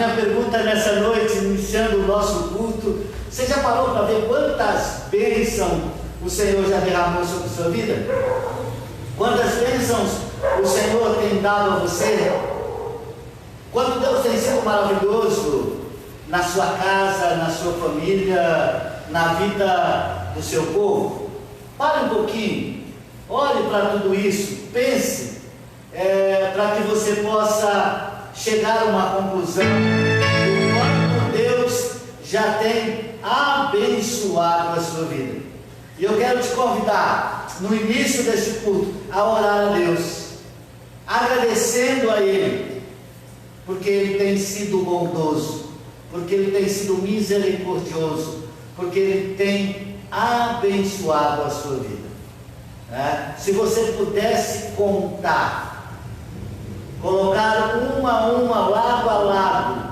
minha pergunta nessa noite, iniciando o nosso culto: você já parou para ver quantas bênçãos o Senhor já derramou sobre a sua vida? Quantas bênçãos o Senhor tem dado a você? Quanto Deus tem sido maravilhoso na sua casa, na sua família, na vida do seu povo? Pare um pouquinho, olhe para tudo isso, pense, para que você possa chegar a uma conclusão do quanto Deus já tem abençoado a sua vida. E eu quero te convidar, no início deste culto, a orar a Deus, agradecendo a Ele, porque Ele tem sido bondoso, porque Ele tem sido misericordioso, porque Ele tem abençoado a sua vida. Se você pudesse contar, colocar uma a uma, lado a lado,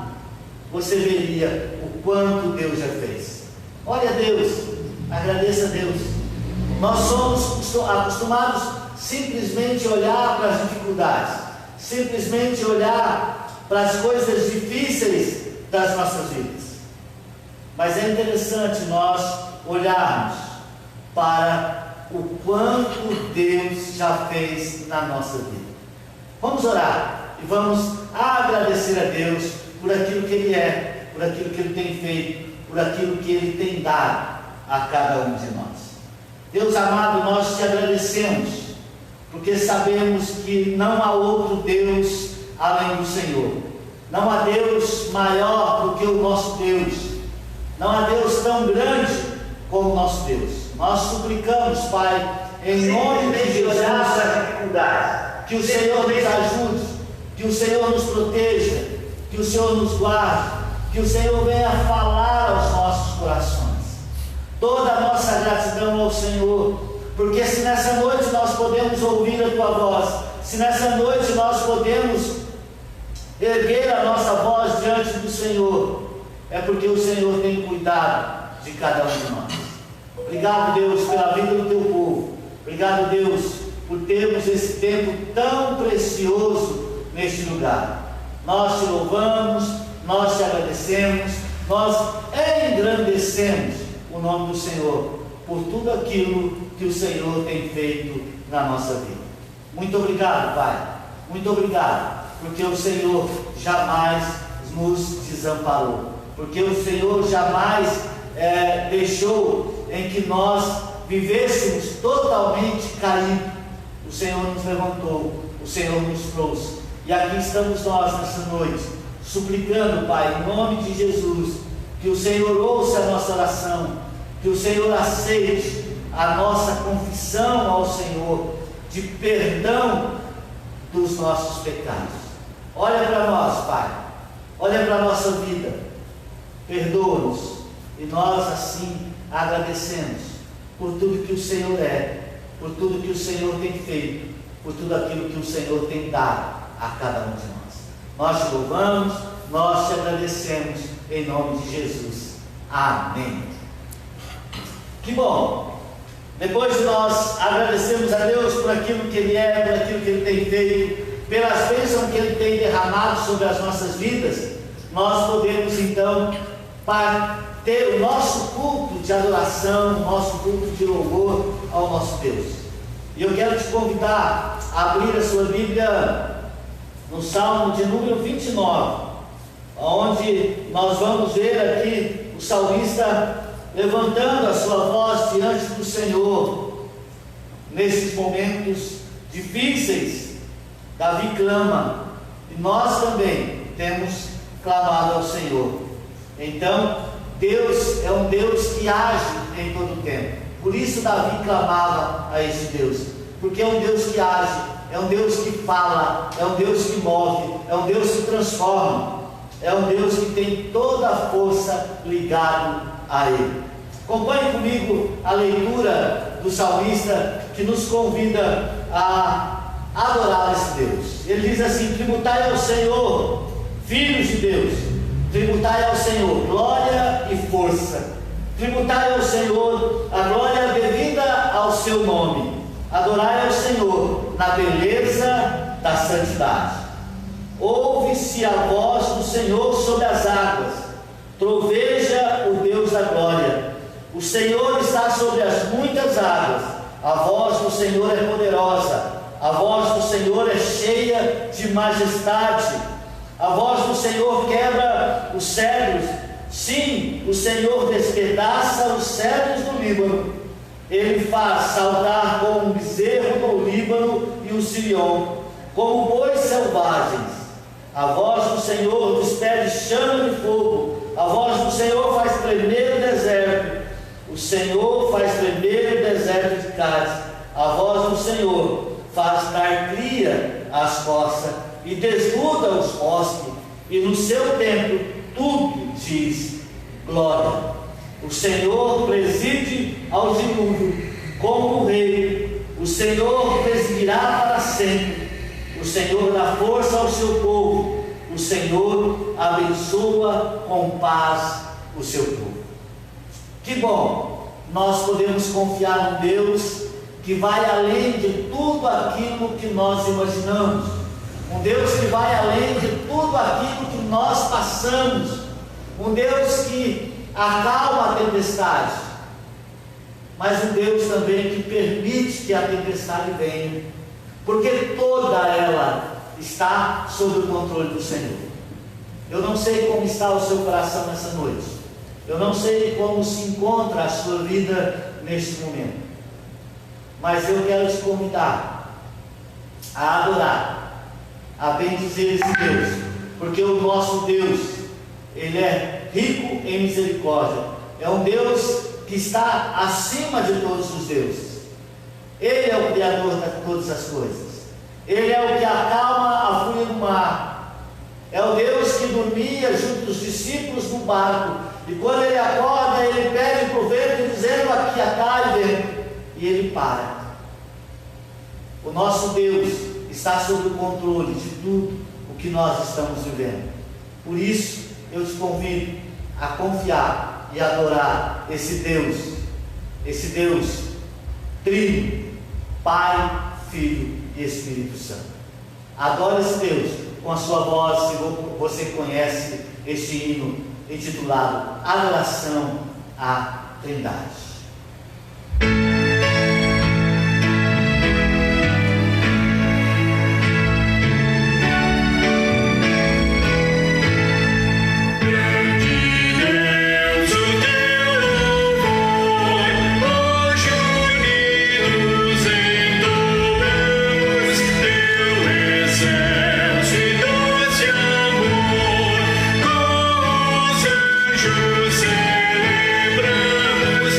você veria o quanto Deus já fez. Olha a Deus, agradeça a Deus. Nós somos acostumados simplesmente olhar para as dificuldades, simplesmente olhar para as coisas difíceis das nossas vidas. Mas é interessante nós olharmos para o quanto Deus já fez na nossa vida. Vamos orar e vamos agradecer a Deus por aquilo que Ele é, por aquilo que Ele tem feito, por aquilo que Ele tem dado a cada um de nós. Deus amado, nós te agradecemos, porque sabemos que não há outro Deus além do Senhor. Não há Deus maior do que o nosso Deus. Não há Deus tão grande como o nosso Deus. Nós suplicamos, Pai, em nome de Jesus, que o Senhor nos ajude, que o Senhor nos proteja, que o Senhor nos guarde, que o Senhor venha falar aos nossos corações. Toda a nossa gratidão ao Senhor, porque se nessa noite nós podemos ouvir a Tua voz, se nessa noite nós podemos erguer a nossa voz diante do Senhor, é porque o Senhor tem cuidado de cada um de nós. Obrigado, Deus, pela vida do Teu povo. Obrigado, Deus, por termos esse tempo tão precioso neste lugar. Nós te louvamos, nós te agradecemos, nós engrandecemos o nome do Senhor por tudo aquilo que o Senhor tem feito na nossa vida. Muito obrigado, Pai. Muito obrigado, porque o Senhor jamais nos desamparou, porque o Senhor jamais deixou em que nós vivêssemos totalmente caídos. O Senhor nos levantou, o Senhor nos trouxe, e aqui estamos nós nessa noite, suplicando, Pai, em nome de Jesus, que o Senhor ouça a nossa oração, que o Senhor aceite a nossa confissão ao Senhor, de perdão dos nossos pecados. Olha para nós, Pai, olha para a nossa vida, perdoa-nos, e nós assim agradecemos por tudo que o Senhor é, por tudo que o Senhor tem feito, por tudo aquilo que o Senhor tem dado a cada um de nós. Nós te louvamos, nós te agradecemos, em nome de Jesus. Amém. Que bom! Depois de nós agradecermos a Deus por aquilo que Ele é, por aquilo que Ele tem feito, pelas bênçãos que Ele tem derramado sobre as nossas vidas, nós podemos então ter o nosso culto de adoração, o nosso culto de louvor ao nosso Deus. E eu quero te convidar a abrir a sua Bíblia no Salmo de número 29, onde nós vamos ver aqui o salmista levantando a sua voz diante do Senhor. Nesses momentos difíceis, Davi clama, e nós também temos clamado ao Senhor. Então, Deus é um Deus que age em todo o tempo. Por isso Davi clamava a esse Deus, porque é um Deus que age, é um Deus que fala, é um Deus que move, é um Deus que transforma, é um Deus que tem toda a força ligado a Ele. Acompanhe comigo a leitura do salmista, que nos convida a adorar esse Deus. Ele diz assim: tributai ao Senhor, filhos de Deus, tributai ao Senhor glória e força, tributai ao Senhor a glória devida ao seu nome, adorai ao Senhor na beleza da santidade. ouve-se a voz do Senhor sobre as águas, troveja o Deus da glória. O Senhor está sobre as muitas águas, a voz do Senhor é poderosa, a voz do Senhor é cheia de majestade, a voz do Senhor quebra os cedros, sim, o Senhor despedaça os cedros do Líbano, Ele faz saltar como um bezerro no Líbano e o Sirion, como bois selvagens. A voz do Senhor despede chama de fogo, a voz do Senhor faz tremer o deserto, o Senhor faz tremer o deserto de Cádiz, a voz do Senhor faz dar cria às costas e desnuda os bosques, e no seu templo tudo diz glória. O Senhor preside ao dilúvio como o rei, o Senhor presidirá para sempre, o Senhor dá força ao seu povo, o Senhor abençoa com paz o seu povo. Que bom, nós podemos confiar num Deus que vai além de tudo aquilo que nós imaginamos, um Deus que vai além de tudo aquilo que nós passamos, um Deus que acalma a tempestade, mas um Deus também que permite que a tempestade venha, porque toda ela está sob o controle do Senhor. Eu não sei como está o seu coração nessa noite, eu não sei como se encontra a sua vida neste momento, mas eu quero te convidar a adorar, a bendizer esse Deus, porque o nosso Deus, Ele é rico em misericórdia, é um Deus que está acima de todos os deuses. Ele é o Criador de todas as coisas, Ele é o que acalma a fúria do mar, é o Deus que dormia junto dos discípulos no barco, e quando Ele acorda, Ele pede para o vento, dizendo: aqui acalme, vento, e Ele para. O nosso Deus está sob o controle de tudo o que nós estamos vivendo. Por isso, eu te convido a confiar e adorar esse Deus Trino, Pai, Filho e Espírito Santo. Adore esse Deus com a sua voz, se você conhece este hino intitulado Adoração à Trindade. Celebramos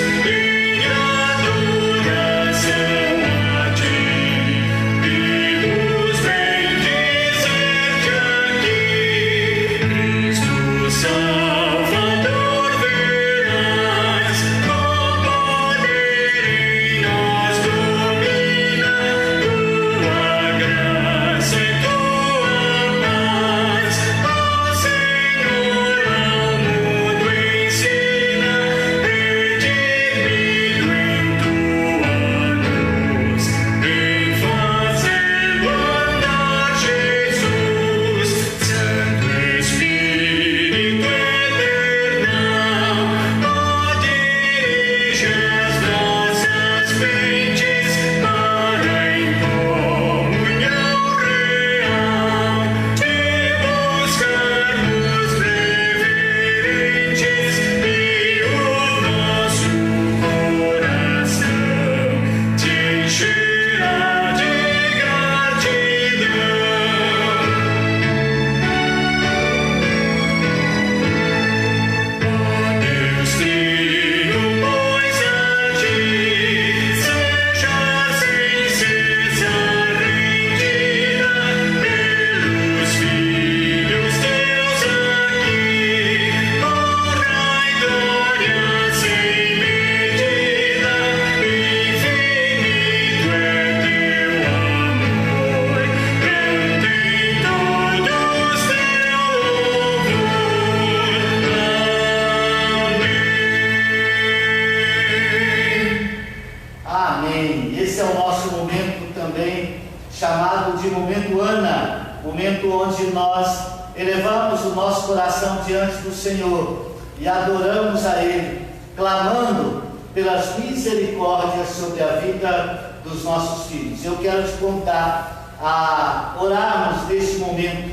momento onde nós elevamos o nosso coração diante do Senhor e adoramos a Ele, clamando pelas misericórdias sobre a vida dos nossos filhos. Eu quero te convidar a orarmos neste momento,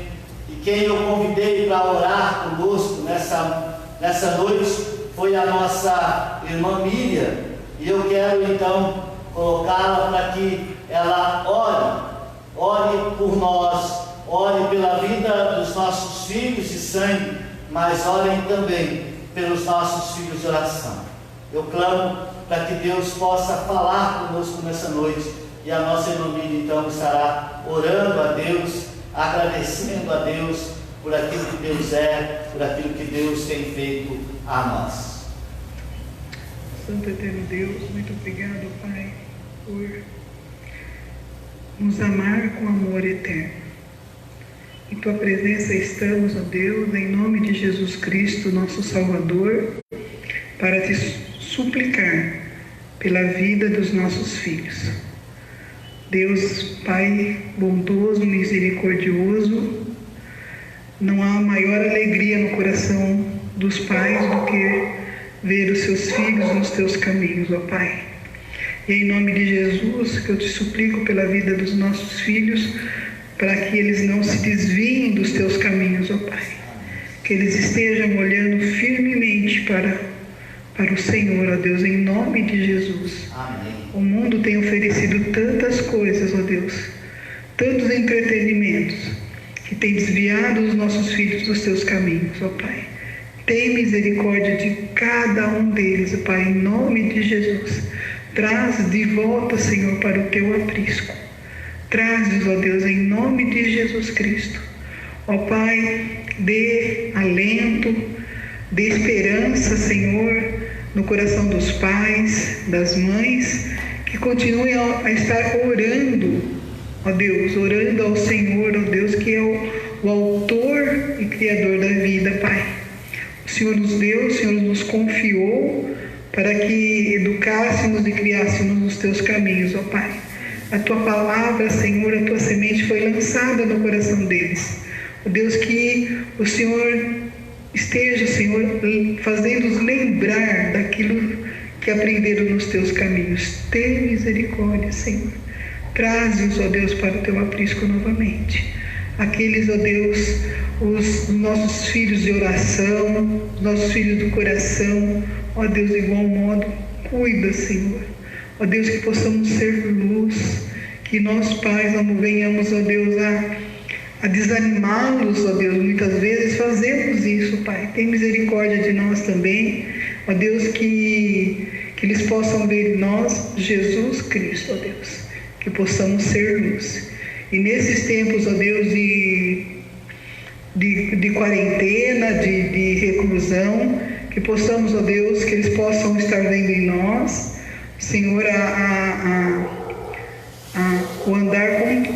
e quem eu convidei para orar conosco nessa noite foi a nossa irmã Miriam, e eu quero então colocá-la para que ela ore por nós, ore pela vida dos nossos filhos de sangue, mas orem também pelos nossos filhos de oração. Eu clamo para que Deus possa falar conosco nessa noite, e a nossa irmã Miriam então estará orando a Deus, agradecendo a Deus por aquilo que Deus é, por aquilo que Deus tem feito a nós. Santo eterno Deus, muito obrigado, Pai, por nos amar com amor eterno. Em Tua presença estamos, ó Deus, em nome de Jesus Cristo, nosso Salvador, para Te suplicar pela vida dos nossos filhos. Deus, Pai bondoso, misericordioso, não há maior alegria no coração dos pais do que ver os seus filhos nos Teus caminhos, ó Pai. E em nome de Jesus, que eu Te suplico pela vida dos nossos filhos, para que eles não se desviem dos Teus caminhos, ó Pai. Que eles estejam olhando firmemente para o Senhor, ó Deus, em nome de Jesus. Amém. O mundo tem oferecido tantas coisas, ó Deus, tantos entretenimentos, que tem desviado os nossos filhos dos Teus caminhos, ó Pai. Tem misericórdia de cada um deles, ó Pai, em nome de Jesus. Traz de volta, Senhor, para o Teu aprisco. Traz-os, ó Deus, em nome de Jesus Cristo. Ó Pai, dê alento, dê esperança, Senhor, no coração dos pais, das mães, que continuem a estar orando, ó Deus, orando ao Senhor, ó Deus, que é o autor e criador da vida, Pai. O Senhor nos deu, o Senhor nos confiou para que educássemos e criássemos nos Teus caminhos, ó Pai. A Tua palavra, Senhor, a Tua semente foi lançada no coração deles. Ó Deus, que o Senhor esteja, Senhor, fazendo-os lembrar daquilo que aprenderam nos Teus caminhos. Tenha misericórdia, Senhor. Traze-os, ó Deus, para o Teu aprisco novamente. Aqueles, ó Deus, os nossos filhos de oração, os nossos filhos do coração, ó Deus, de igual modo, cuida, Senhor. Ó Deus, que possamos ser luz, que nós, pais, não venhamos, ó Deus, a desanimá-los, ó Deus. Muitas vezes fazemos isso, Pai. Tem misericórdia de nós também, ó Deus, que eles possam ver em nós Jesus Cristo, ó Deus, que possamos ser luz. E nesses tempos, ó Deus, de quarentena, de reclusão, que possamos, ó Deus, que eles possam estar vendo em nós, Senhor, o andar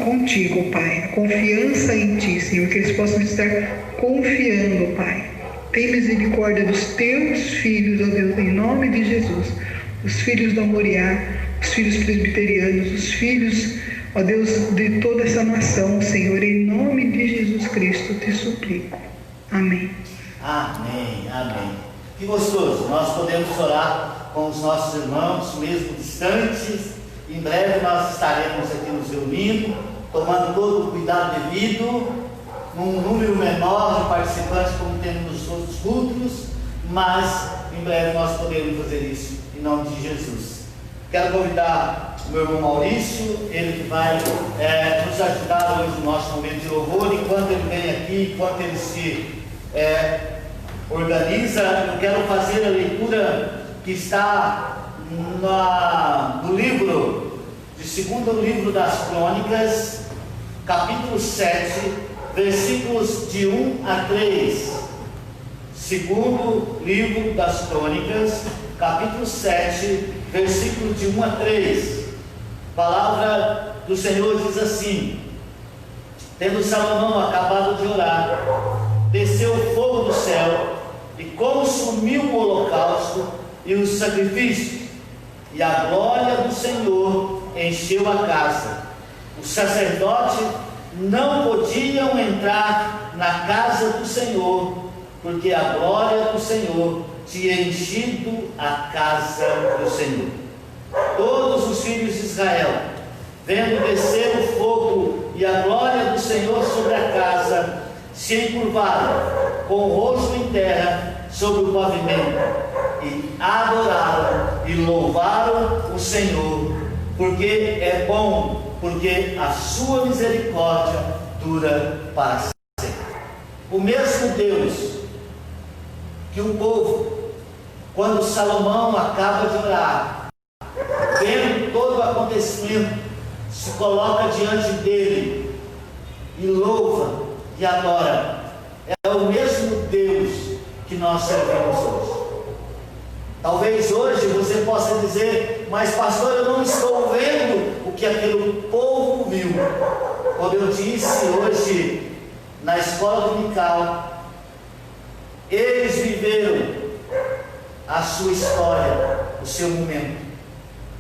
contigo, Pai, a confiança em Ti, Senhor, que eles possam estar confiando, Pai. Tem misericórdia dos Teus filhos, ó Deus, em nome de Jesus, os filhos da Moriá, os filhos presbiterianos, os filhos, ó Deus, de toda essa nação, Senhor, em nome de Jesus Cristo, Te suplico. Amém. Amém, amém. Que gostoso, nós podemos orar com os nossos irmãos, mesmo distantes. Em breve nós estaremos aqui nos reunindo, tomando todo o cuidado devido, num número menor de participantes, como temos nos outros cultos, mas em breve nós podemos fazer isso, em nome de Jesus. Quero convidar o meu irmão Maurício, ele que vai nos ajudar hoje no nosso momento de louvor. Enquanto ele vem aqui, enquanto ele se organiza, eu quero fazer a leitura que está no livro, segundo livro das Crônicas, capítulo 7, versículos de 1 a 3. Segundo livro das Crônicas, capítulo 7, versículo de 1 a 3. A palavra do Senhor diz assim: tendo Salomão acabado de orar, desceu o fogo do céu e consumiu o holocausto e os sacrifícios, e a glória do Senhor encheu a casa. O sacerdote não podiam entrar na casa do Senhor, porque a glória do Senhor tinha enchido a casa do Senhor. Todos os filhos de Israel, vendo descer o fogo e a glória do Senhor sobre a casa, se encurvaram com o rosto em terra sobre o pavimento e adoraram e louvaram o Senhor, porque é bom, porque a sua misericórdia dura para sempre. O mesmo Deus que o povo, quando Salomão acaba de orar, vendo todo o acontecimento, se coloca diante dele e louva e adora, é o mesmo Deus que nós servimos hoje. Talvez hoje você possa dizer: mas pastor, eu não estou vendo o que aquele povo viu. Como eu disse hoje na escola dominical, eles viveram a sua história, o seu momento,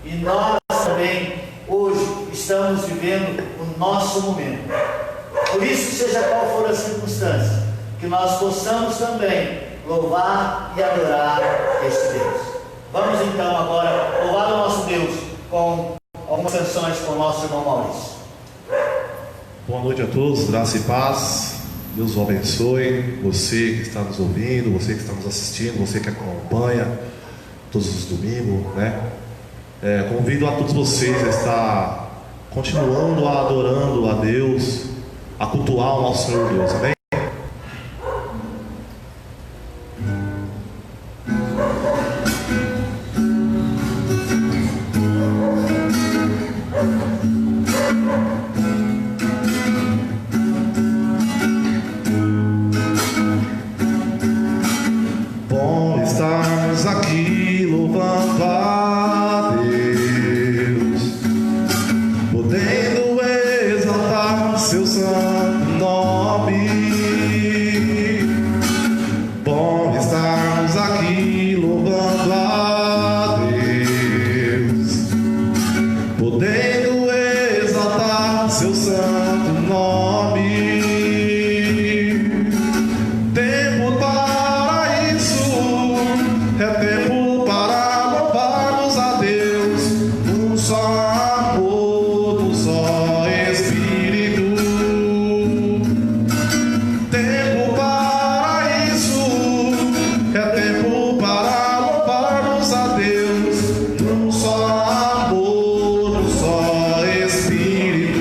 e nós também hoje estamos vivendo o nosso momento. Por isso, seja qual for a circunstância, que nós possamos também louvar e adorar este Deus. Vamos então agora louvar o nosso Deus com algumas canções com o nosso irmão Maurício. Boa noite a todos, graça e paz. Deus o abençoe. Você que está nos ouvindo, você que está nos assistindo, você que acompanha todos os domingos, né? Convido a todos vocês a estar continuando adorando a Deus, a cultuar o nosso Senhor Deus, amém? Bom estarmos aqui louvando a Deus, podendo exaltar seu santo nome. Bom estarmos aqui louvando a Deus, podendo exaltar seu santo nome. Tempo para isso, é tempo para louvarmos a Deus, um só amor, um só Espírito. Tempo para isso, é tempo para louvarmos a Deus, um só amor, um só Espírito.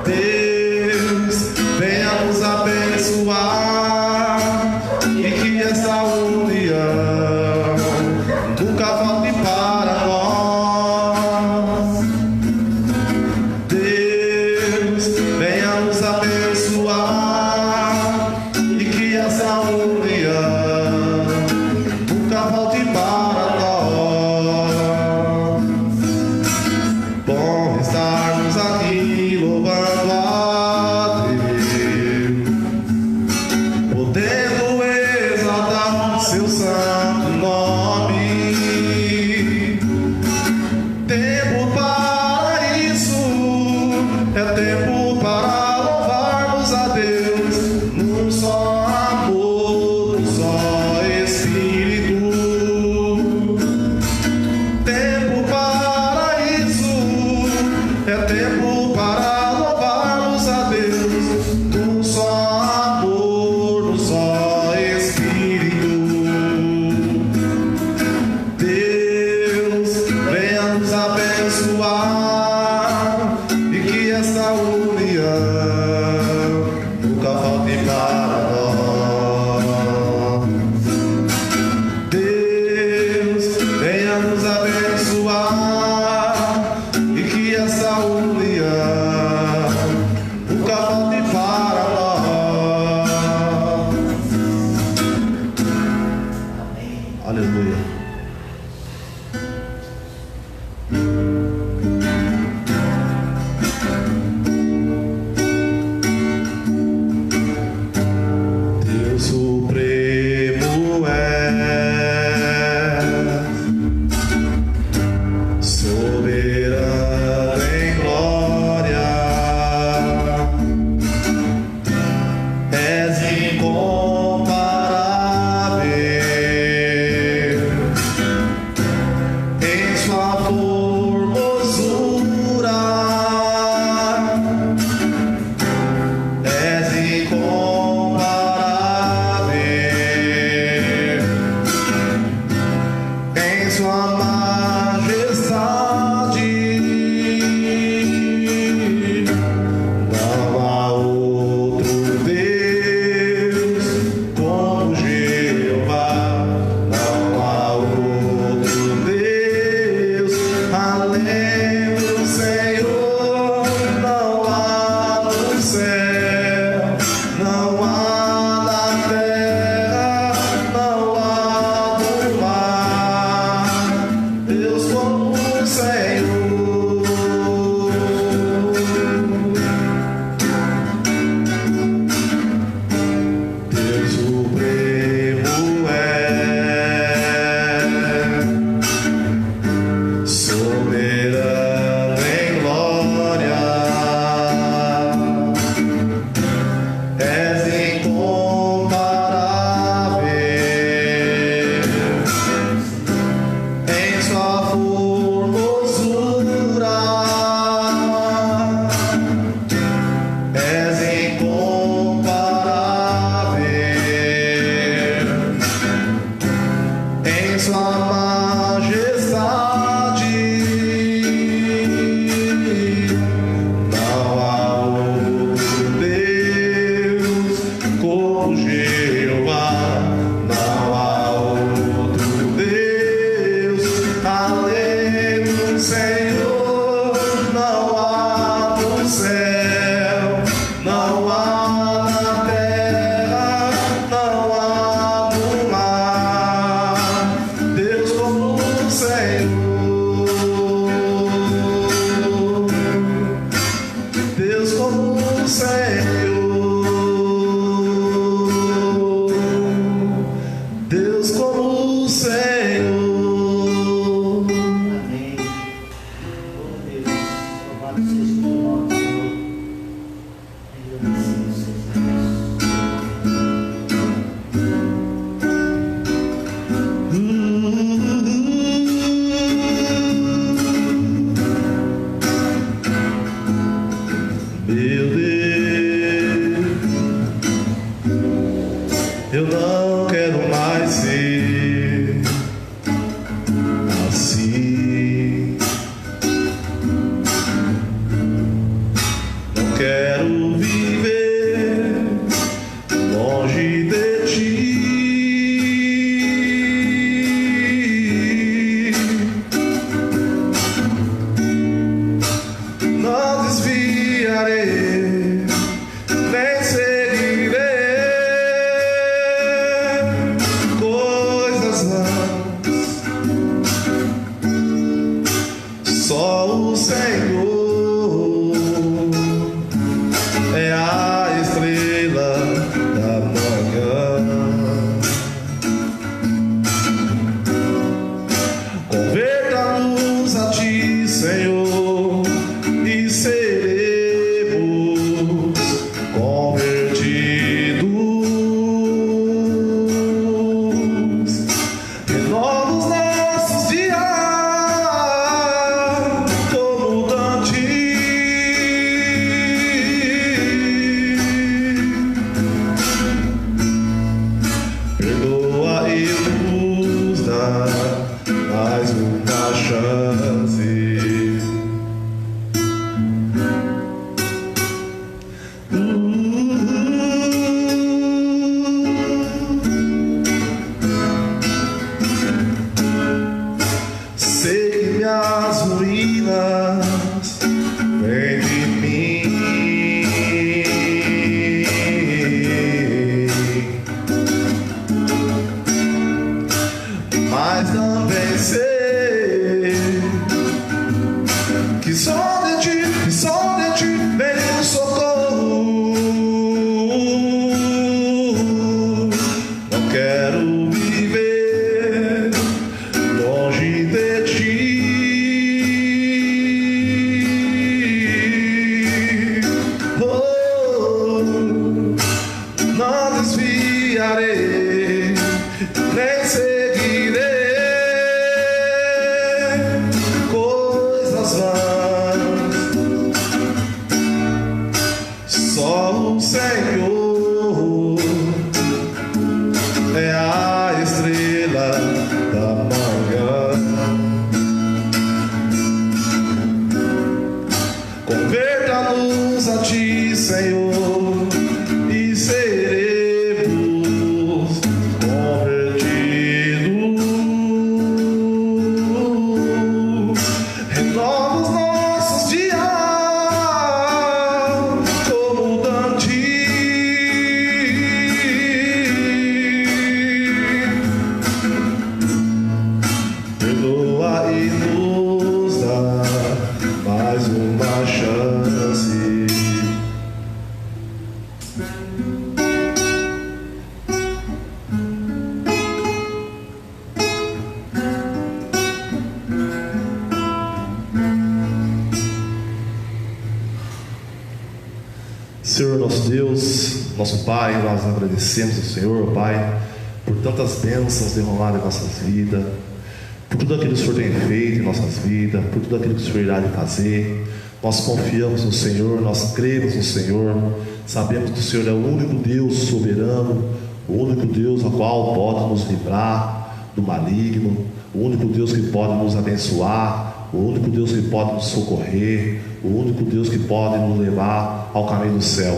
Deus, venha nos abençoar e que essa união nunca falte para nós. Deus, venha nos abençoar e que essa união nunca falte para nós. Bom estarmos aqui louvando a Deus, podendo exaltar seu santo nome. Tempo para isso, é tempo para louvarmos a Deus, num só amor, num só Espírito. Tempo para isso, é tempo para louvarmos a Deus, num só amor, num só Espírito. Deus, venha nos abençoar e que essa união nunca falte para nós. Deus, venha nos abençoar e que essa união nunca falte para nós. Amém. Aleluia. como o Senhor, Deus como o Senhor. Amém. Oh Deus, louvado seja o teu nome, Senhor. Agradecido seja Meu Deus, eu não quero mais ser assim. Não quero viver longe de ti. Não desviarei, nem seguirei coisas vãs. Só o Senhor é a estrela da manhã. Converta-nos a ti, Senhor, e seremos convertidos. Renova os nossos dias como Dante. Perdoa e nos dá mais uma chance. Sei que minhas ruínas vêm de mim, mas também sei que só de ti vem o socorro. Não quero viver longe de ti. Oh, não desviarei, nem seguirei coisas vãs. Só o Senhor é a estrela da manhã. Converta-nos a ti, Senhor, e seremos convertidos. Renova os nossos dias como Dante. Perdoa e nos dá mais uma chance. Senhor nosso Deus, nosso Pai, nós agradecemos ao Senhor, Pai, por tantas bênçãos derramadas em nossas vidas, por tudo aquilo que o Senhor tem feito em nossas vidas, por tudo aquilo que o Senhor irá fazer. Nós confiamos no Senhor, nós cremos no Senhor, sabemos que o Senhor é o único Deus soberano, o único Deus a qual pode nos livrar do maligno, o único Deus que pode nos abençoar, o único Deus que pode nos socorrer, o único Deus que pode nos levar ao caminho do céu.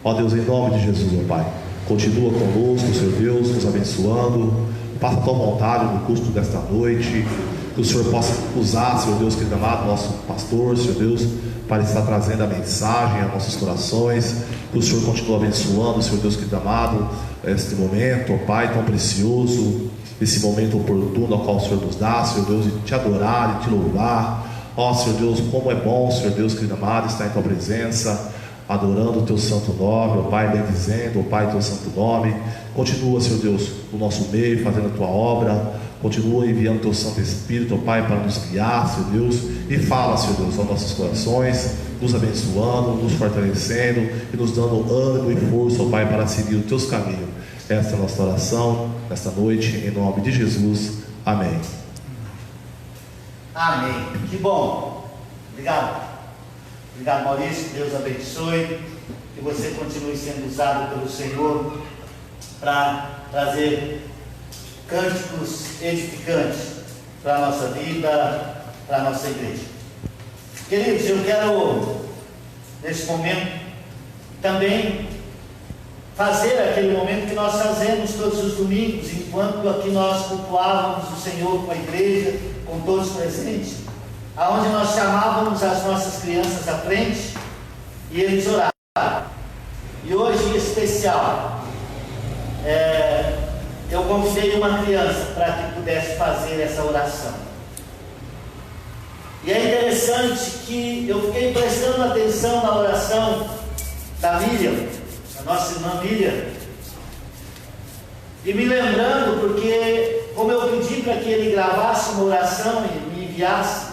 Ó Deus, em nome de Jesus, meu Pai, continua conosco, Senhor Deus, nos abençoando. Faça a tua vontade no curso desta noite, que o Senhor possa usar, Senhor Deus, querido amado, nosso pastor, Senhor Deus, para estar trazendo a mensagem a nossos corações, que o Senhor continue abençoando, Senhor Deus, querido amado, este momento, ó Pai, tão precioso, esse momento oportuno ao qual o Senhor nos dá, Senhor Deus, de te adorar e te louvar. Ó Senhor Deus, como é bom, Senhor Deus querido amado, estar em tua presença, adorando o teu santo nome, ó Pai, bendizendo, ó Pai, teu santo nome. Continua, Senhor Deus, no nosso meio, fazendo a tua obra. Continua enviando o teu Santo Espírito, ó Pai, para nos guiar, Senhor Deus. E fala, Senhor Deus, aos nossos corações, nos abençoando, nos fortalecendo e nos dando ânimo e força, ó Pai, para seguir os teus caminhos. Esta é a nossa oração, nesta noite, em nome de Jesus. Amém. Amém. Que bom. Obrigado. Obrigado, Maurício. Que Deus abençoe. Que você continue sendo usado pelo Senhor para trazer cânticos edificantes para a nossa vida, para a nossa igreja. Queridos, eu quero, nesse momento, também fazer aquele momento que nós fazemos todos os domingos, enquanto aqui nós cultuávamos o Senhor com a igreja, com todos presentes, aonde nós chamávamos as nossas crianças à frente e eles oravam. E hoje, em especial, eu convidei uma criança para que pudesse fazer essa oração. E é interessante que eu fiquei prestando atenção na oração da Miriam, a nossa irmã Miriam, e me lembrando, porque como eu pedi para que ele gravasse uma oração e me enviasse,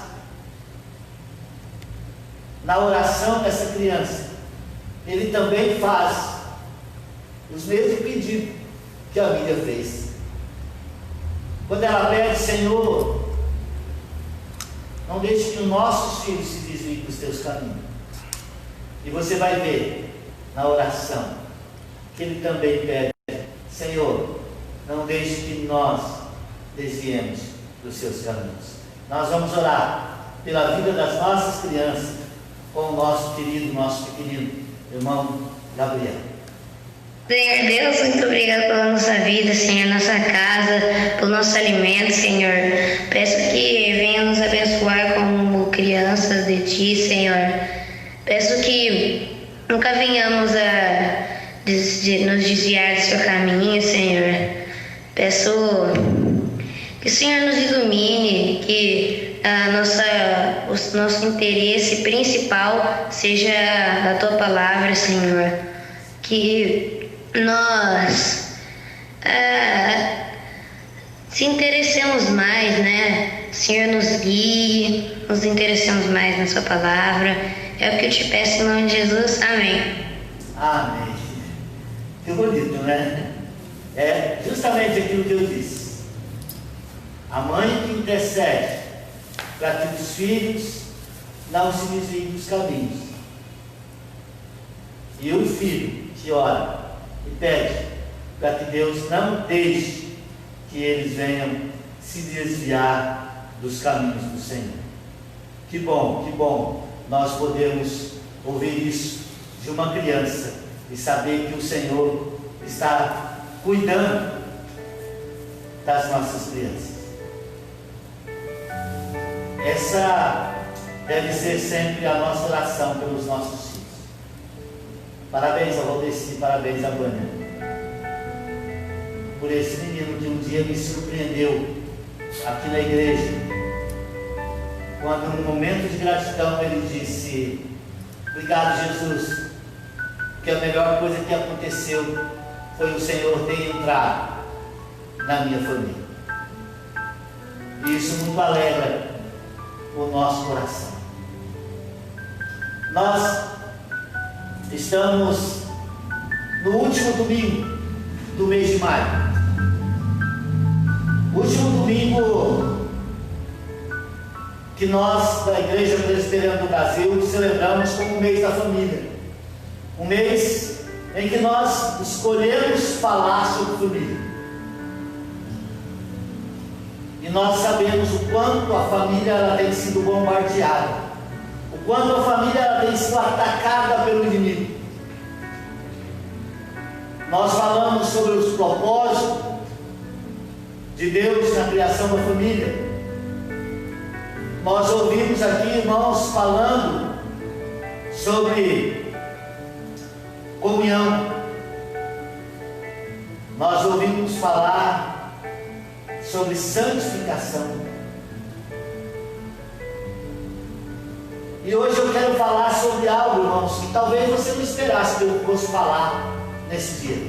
na oração dessa criança, ele também faz os mesmos pedidos que a Miriam fez. Quando ela pede: Senhor, não deixe que os nossos filhos se desviem dos teus caminhos. E você vai ver na oração que ele também pede: Senhor, não deixe que nós desviemos dos seus caminhos. Nós vamos orar pela vida das nossas crianças com o nosso querido, nosso pequenino irmão Gabriel. Senhor Deus, muito obrigado pela nossa vida, Senhor, nossa casa, pelo nosso alimento, Senhor. Peço que venha nos abençoar como crianças de Ti, Senhor. Peço que nunca venhamos a nos desviar do Seu caminho, Senhor. Peço que o Senhor nos ilumine, que o nosso interesse principal seja a Tua palavra, Senhor. Que nós se interessemos mais, né? O Senhor nos guie, nos interessemos mais na Sua palavra. É o que eu te peço em nome de Jesus. Amém. Amém. Que bonito, né? É justamente aquilo que eu disse. A mãe que intercede para que os filhos não se desviem dos caminhos. E o filho que ora e pede para que Deus não deixe que eles venham se desviar dos caminhos do Senhor. Que bom nós podemos ouvir isso de uma criança e saber que o Senhor está cuidando das nossas crianças. Essa deve ser sempre a nossa oração pelos nossos filhos. Parabéns a Valdeci, parabéns a Vânia, por esse menino que um dia me surpreendeu aqui na igreja, quando num momento de gratidão ele disse: obrigado, Jesus, porque a melhor coisa que aconteceu foi o Senhor ter entrado na minha família. E isso muito alegra o nosso coração. Nós estamos no último domingo do mês de maio. Último domingo que nós da Igreja Presbiteriana do Brasil celebramos como o mês da família. Um mês em que nós escolhemos falar sobre família. E nós sabemos o quanto a família ela tem sido bombardeada, o quanto a família ela tem sido atacada pelo inimigo. Nós falamos sobre os propósitos de Deus na criação da família. Nós ouvimos aqui irmãos falando sobre comunhão. Nós ouvimos falar sobre santificação. E hoje eu quero falar sobre algo, irmãos, que talvez você não esperasse que eu fosse falar nesse dia.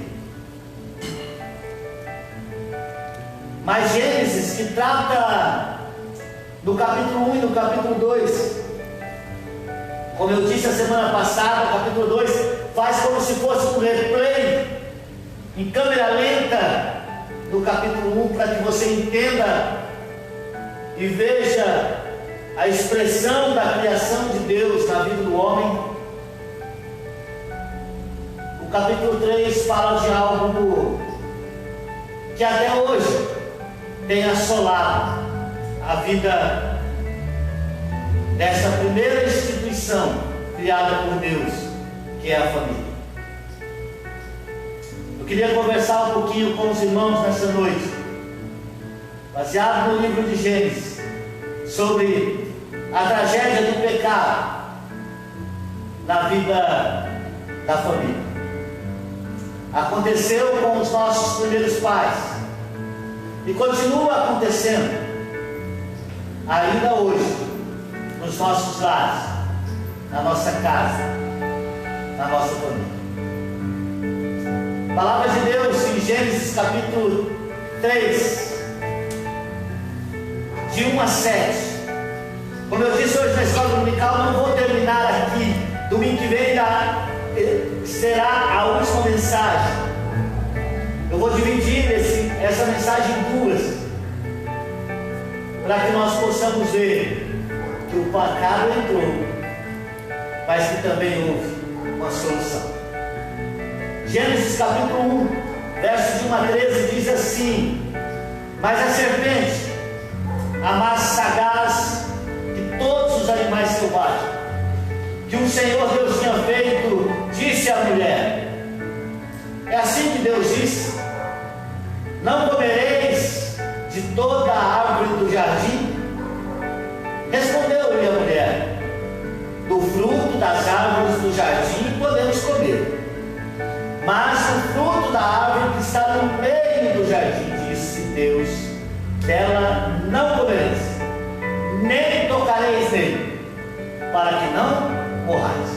Mas Gênesis, que trata no capítulo 1 e no capítulo 2, como eu disse a semana passada, o capítulo 2 faz como se fosse um replay em câmera lenta do capítulo 1, para que você entenda e veja a expressão da criação de Deus na vida do homem. O capítulo 3 fala de algo que até hoje tem assolado a vida dessa primeira instituição criada por Deus, que é a família. Eu queria conversar um pouquinho com os irmãos nessa noite, baseado no livro de Gênesis, sobre a tragédia do pecado na vida da família. Aconteceu com os nossos primeiros pais e continua acontecendo ainda hoje nos nossos lares, na nossa casa, na nossa família. A palavra de Deus em Gênesis capítulo 3, de 1 a 7. Como eu disse hoje na escola dominical, não vou terminar aqui. Domingo que vem será a última mensagem. Eu vou dividir essa mensagem em duas, para que nós possamos ver que o pecado entrou, mas que também houve uma solução. Gênesis capítulo 1, versos de 1 a 13 diz assim: mas a serpente, a mais sagaz que todos os animais selvagens que o Senhor Deus tinha feito, disse à mulher. É assim que Deus disse: não comereis de toda a árvore do jardim? Respondeu-lhe a mulher: do fruto das árvores do jardim podemos comer, mas o fruto da árvore que está no meio do jardim, disse Deus, dela não comereis, nem tocareis nele, para que não morrais.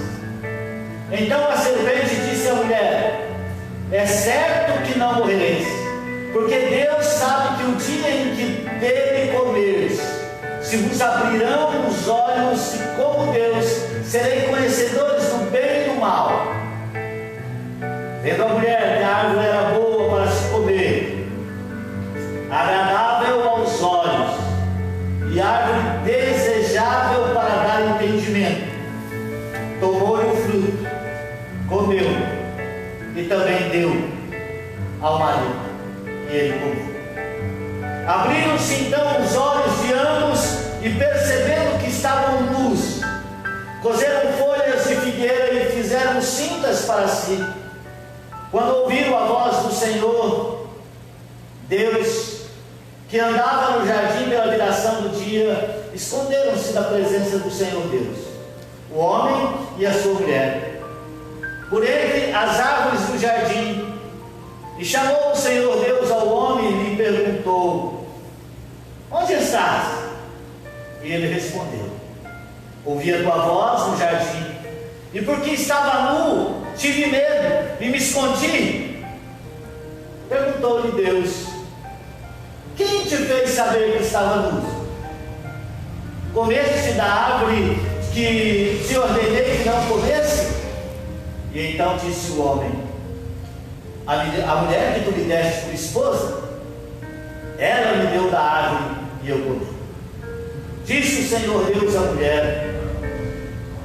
Então a serpente disse à mulher: é certo que não morrereis, porque Deus sabe que o dia em que dele comeres, se vos abrirão os olhos, e como Deus, sereis conhecedores do bem e do mal. Vendo a mulher que a árvore era boa para se comer, agradável aos olhos, e árvore desejável para dar entendimento, tomou-lhe o fruto, comeu, e também deu ao marido, e ele comeu. Abriram-se então os olhos de ambos, e percebendo que estavam nus, coseram folhas de figueira e fizeram cintas para si. Quando ouviram a voz do Senhor Deus, que andava no jardim pela viração do dia, esconderam-se da presença do Senhor Deus, o homem e a sua mulher, por entre as árvores do jardim. E chamou o Senhor Deus ao homem e lhe perguntou: onde estás? E ele respondeu: ouvi a tua voz no jardim, e porque estava nu, tive medo e me escondi. Perguntou-lhe Deus: quem te fez saber que estava nu? Comeste da árvore que te ordenei que não comesse? E então disse o homem: a mulher que tu me deste por esposa, ela me deu da árvore e eu comi. Disse o Senhor Deus à mulher: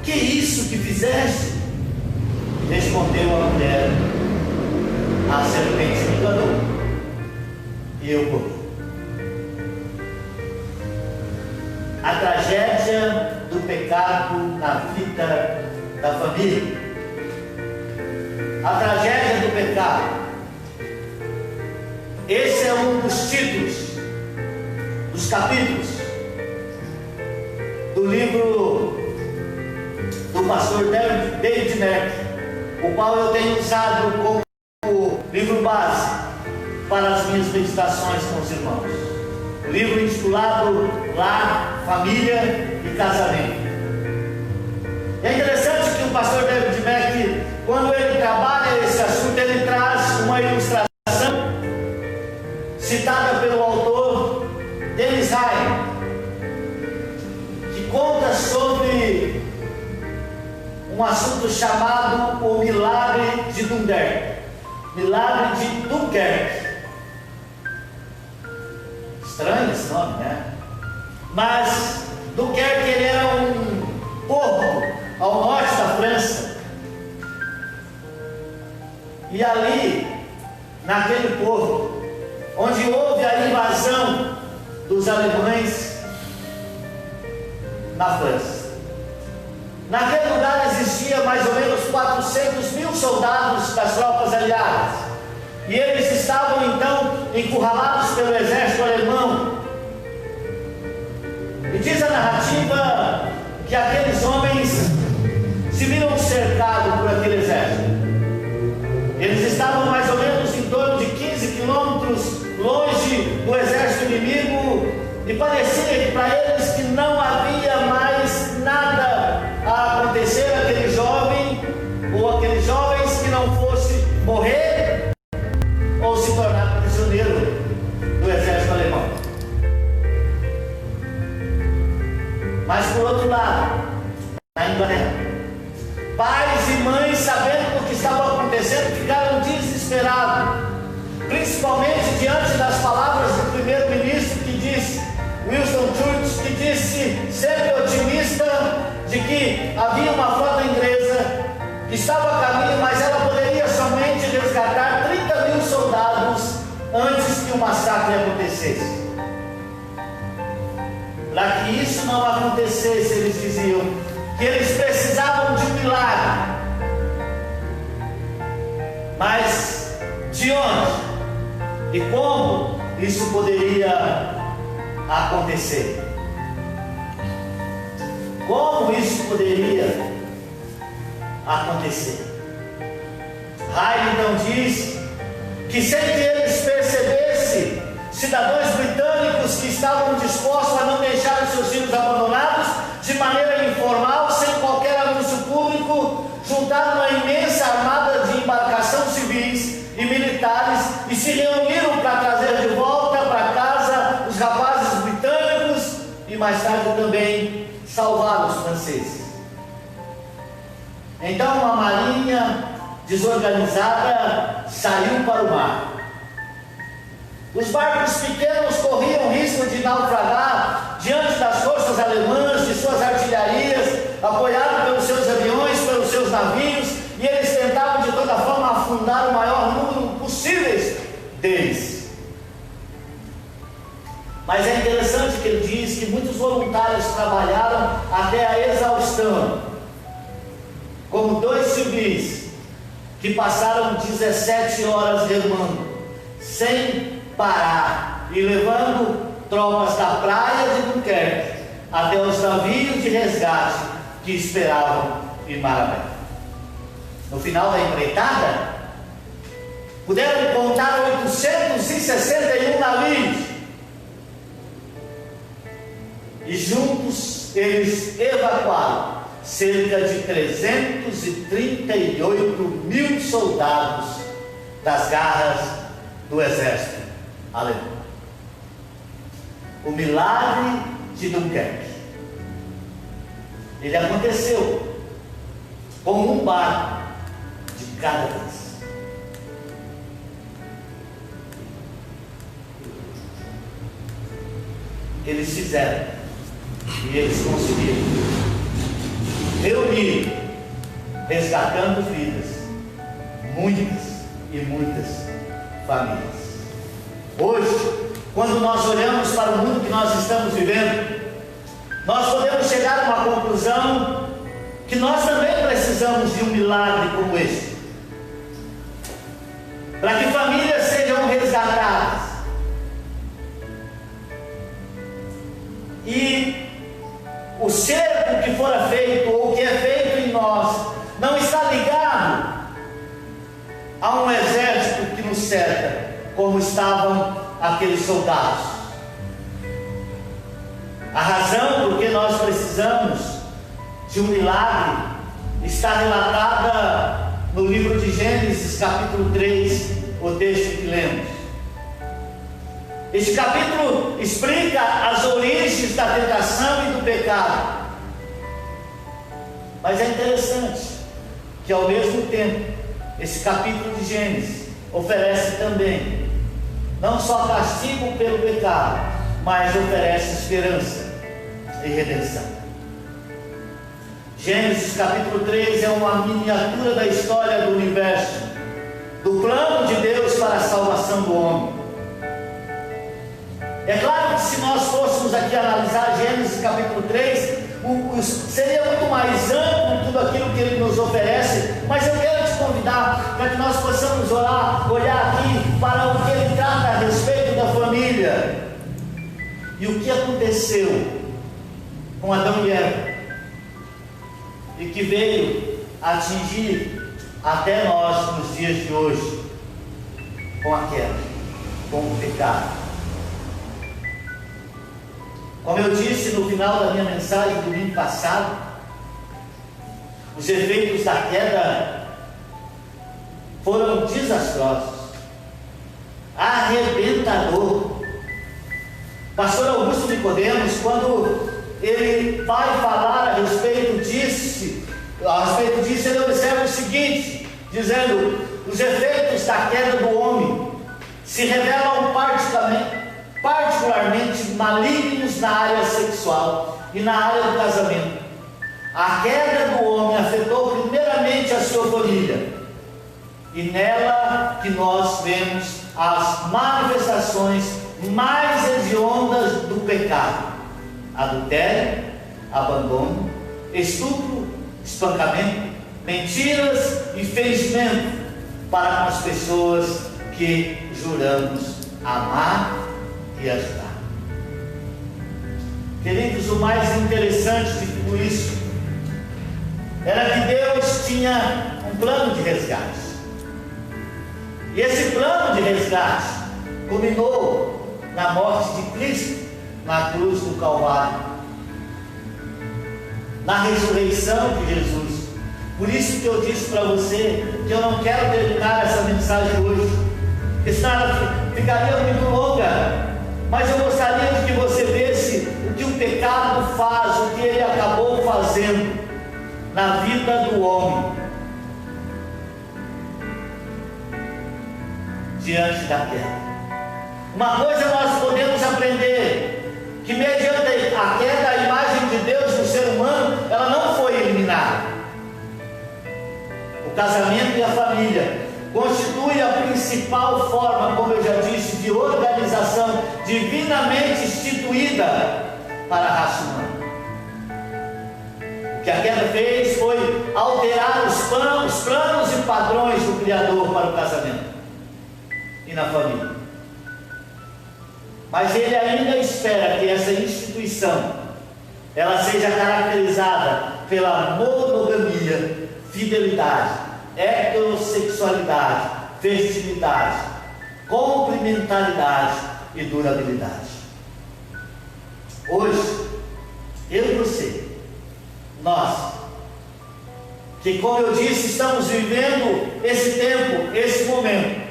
que isso que fizeste? Respondeu a mulher: a serpente me enganou e eu comi. A tragédia do pecado na vida da família. A tragédia do pecado. Esse é um dos títulos, dos capítulos do livro do pastor David Merck, o qual eu tenho usado como livro base para as minhas meditações com os irmãos. O livro intitulado Lar, Família e Casamento. É interessante que o pastor David Mack, quando ele trabalha esse assunto, ele traz uma ilustração citada pelo autor Dennis Ryan, que conta sobre um assunto chamado o milagre de Dunkerque. Milagre de Dunkerque. Estranho esse nome, né? Mas Dunkerque, ele era um porto ao norte da França. E ali, naquele porto, onde houve a invasão dos alemães na França, naquele lugar existia mais ou menos 400 mil soldados das tropas aliadas, e eles estavam então encurralados pelo exército alemão. E diz a narrativa que aqueles homens se viram cercados por aquele exército. Eles estavam mais ou menos em torno de 15 quilômetros longe do exército inimigo, e parecia que para eles que não havia mais nada a acontecer àquele jovem ou aqueles jovens que não fosse morrer ou se tornar prisioneiro do exército alemão. Mas por outro lado, na Inglaterra, pais e mães, sabendo do que estava acontecendo, ficaram desesperados, principalmente diante das palavras do primeiro-ministro, que disse, Winston Churchill, que disse, sempre otimista, de que havia uma frota inglesa que estava a caminho, mas ela poderia somente resgatar 30 mil soldados antes que o massacre acontecesse. Para que isso não acontecesse, eles diziam que eles precisavam de um milagre. Mas de onde e como isso poderia acontecer? Como isso poderia acontecer? Rai então diz que sem que eles percebessem, cidadãos britânicos que estavam dispostos a não deixar os seus filhos abandonados de maneira informal, sem qualquer anúncio público, juntaram uma imensa armada de embarcações civis e militares e se reuniram para trazer de volta para casa os rapazes britânicos e mais tarde também salvar os franceses. Então uma marinha desorganizada saiu para o mar. Os barcos pequenos corriam risco de naufragar diante das forças alemãs, de suas artilharias, apoiados pelos seus aviões, pelos seus navios, e eles tentavam de toda forma afundar o maior número possível deles. Mas é interessante que ele diz que muitos voluntários trabalharam até a exaustão, como 2 civis que passaram 17 horas remando, sem parar, e levando tropas da praia de Dunkerque até os navios de resgate que esperavam em mar aberto. No final da empreitada, puderam contar 861 navios, e juntos eles evacuaram cerca de 338 mil soldados das garras do exército alemão. O milagre de Dunkerque, ele aconteceu com um barco de cada vez. Eles fizeram e eles conseguiram reunir, resgatando vidas, muitas e muitas famílias. Hoje, quando nós olhamos para o mundo que nós estamos vivendo, nós podemos chegar a uma conclusão que nós também precisamos de um milagre como esse, para que famílias sejam resgatadas e o cerco que fora feito ou que é feito em nós não está ligado a um exército que nos cerca, como estavam aqueles soldados. A razão por que nós precisamos de um milagre está relatada no livro de Gênesis, capítulo 3, o texto que lemos. Este capítulo explica as origens da tentação e do pecado. Mas é interessante que, ao mesmo tempo, esse capítulo de Gênesis oferece também não só castigo pelo pecado, mas oferece esperança e redenção. Gênesis capítulo 3 é uma miniatura da história do universo, do plano de Deus para a salvação do homem. É claro que se nós fôssemos aqui analisar Gênesis capítulo 3, seria muito mais amplo tudo aquilo que ele nos oferece, mas eu quero te convidar para que nós possamos olhar aqui para o que ele trata a respeito da família e o que aconteceu com Adão e Eva e que veio atingir até nós nos dias de hoje com a queda, com o pecado. Como eu disse no final da minha mensagem do domingo passado, os efeitos da queda foram desastrosos, arrebentador. Pastor Augusto Nicodemos, quando ele vai falar a respeito disso, ele observa o seguinte, dizendo: os efeitos da queda do homem se revelam particularmente malignos na área sexual e na área do casamento. A queda do homem afetou primeiramente a sua família, e nela que nós vemos as manifestações mais hediondas do pecado: adultério, abandono, estupro, espancamento, mentiras e fingimento para com as pessoas que juramos amar e ajudar. Queridos, o mais interessante de tudo isso era que Deus tinha um plano de resgate, e esse plano de resgate culminou na morte de Cristo na cruz do Calvário, na ressurreição de Jesus. Por isso que eu disse para você que eu não quero terminar essa mensagem hoje, porque senão ela ficaria muito longa, mas eu gostaria de que você visse o que o pecado faz, o que ele acabou fazendo na vida do homem diante da queda. Uma coisa nós podemos aprender, que mediante a queda, a imagem de Deus no ser humano, ela não foi eliminada. O casamento e a família constitui a principal forma, como eu já disse, de organização divinamente instituída para a raça humana. O que a queda fez foi alterar os planos e padrões do Criador para o casamento e na família. Mas ele ainda espera que essa instituição ela seja caracterizada pela monogamia, fidelidade, heterossexualidade, fertilidade, complementaridade e durabilidade. Hoje, eu e você, nós, que, como eu disse, estamos vivendo esse tempo, esse momento,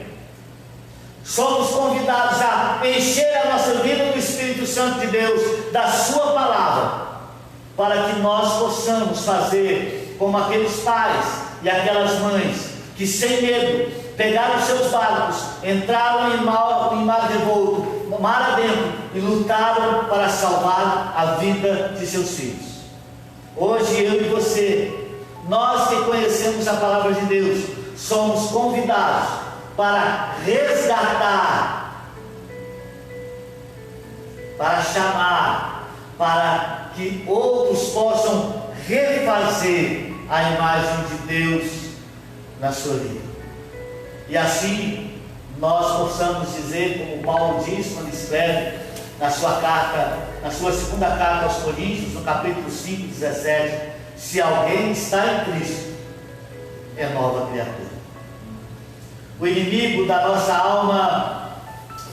somos convidados a encher a nossa vida do Espírito Santo de Deus, da sua palavra, para que nós possamos fazer como aqueles pais e aquelas mães que, sem medo, pegaram seus barcos, entraram em mar revolto, mar adentro, e lutaram para salvar a vida de seus filhos. Hoje eu e você, nós que conhecemos a palavra de Deus, somos convidados para resgatar, para chamar, para que outros possam refazer a imagem de Deus na sua vida. E assim nós possamos dizer, como Paulo diz quando escreve na sua carta, na sua segunda carta aos Coríntios, no capítulo 5, 17: se alguém está em Cristo, é nova criatura. O inimigo da nossa alma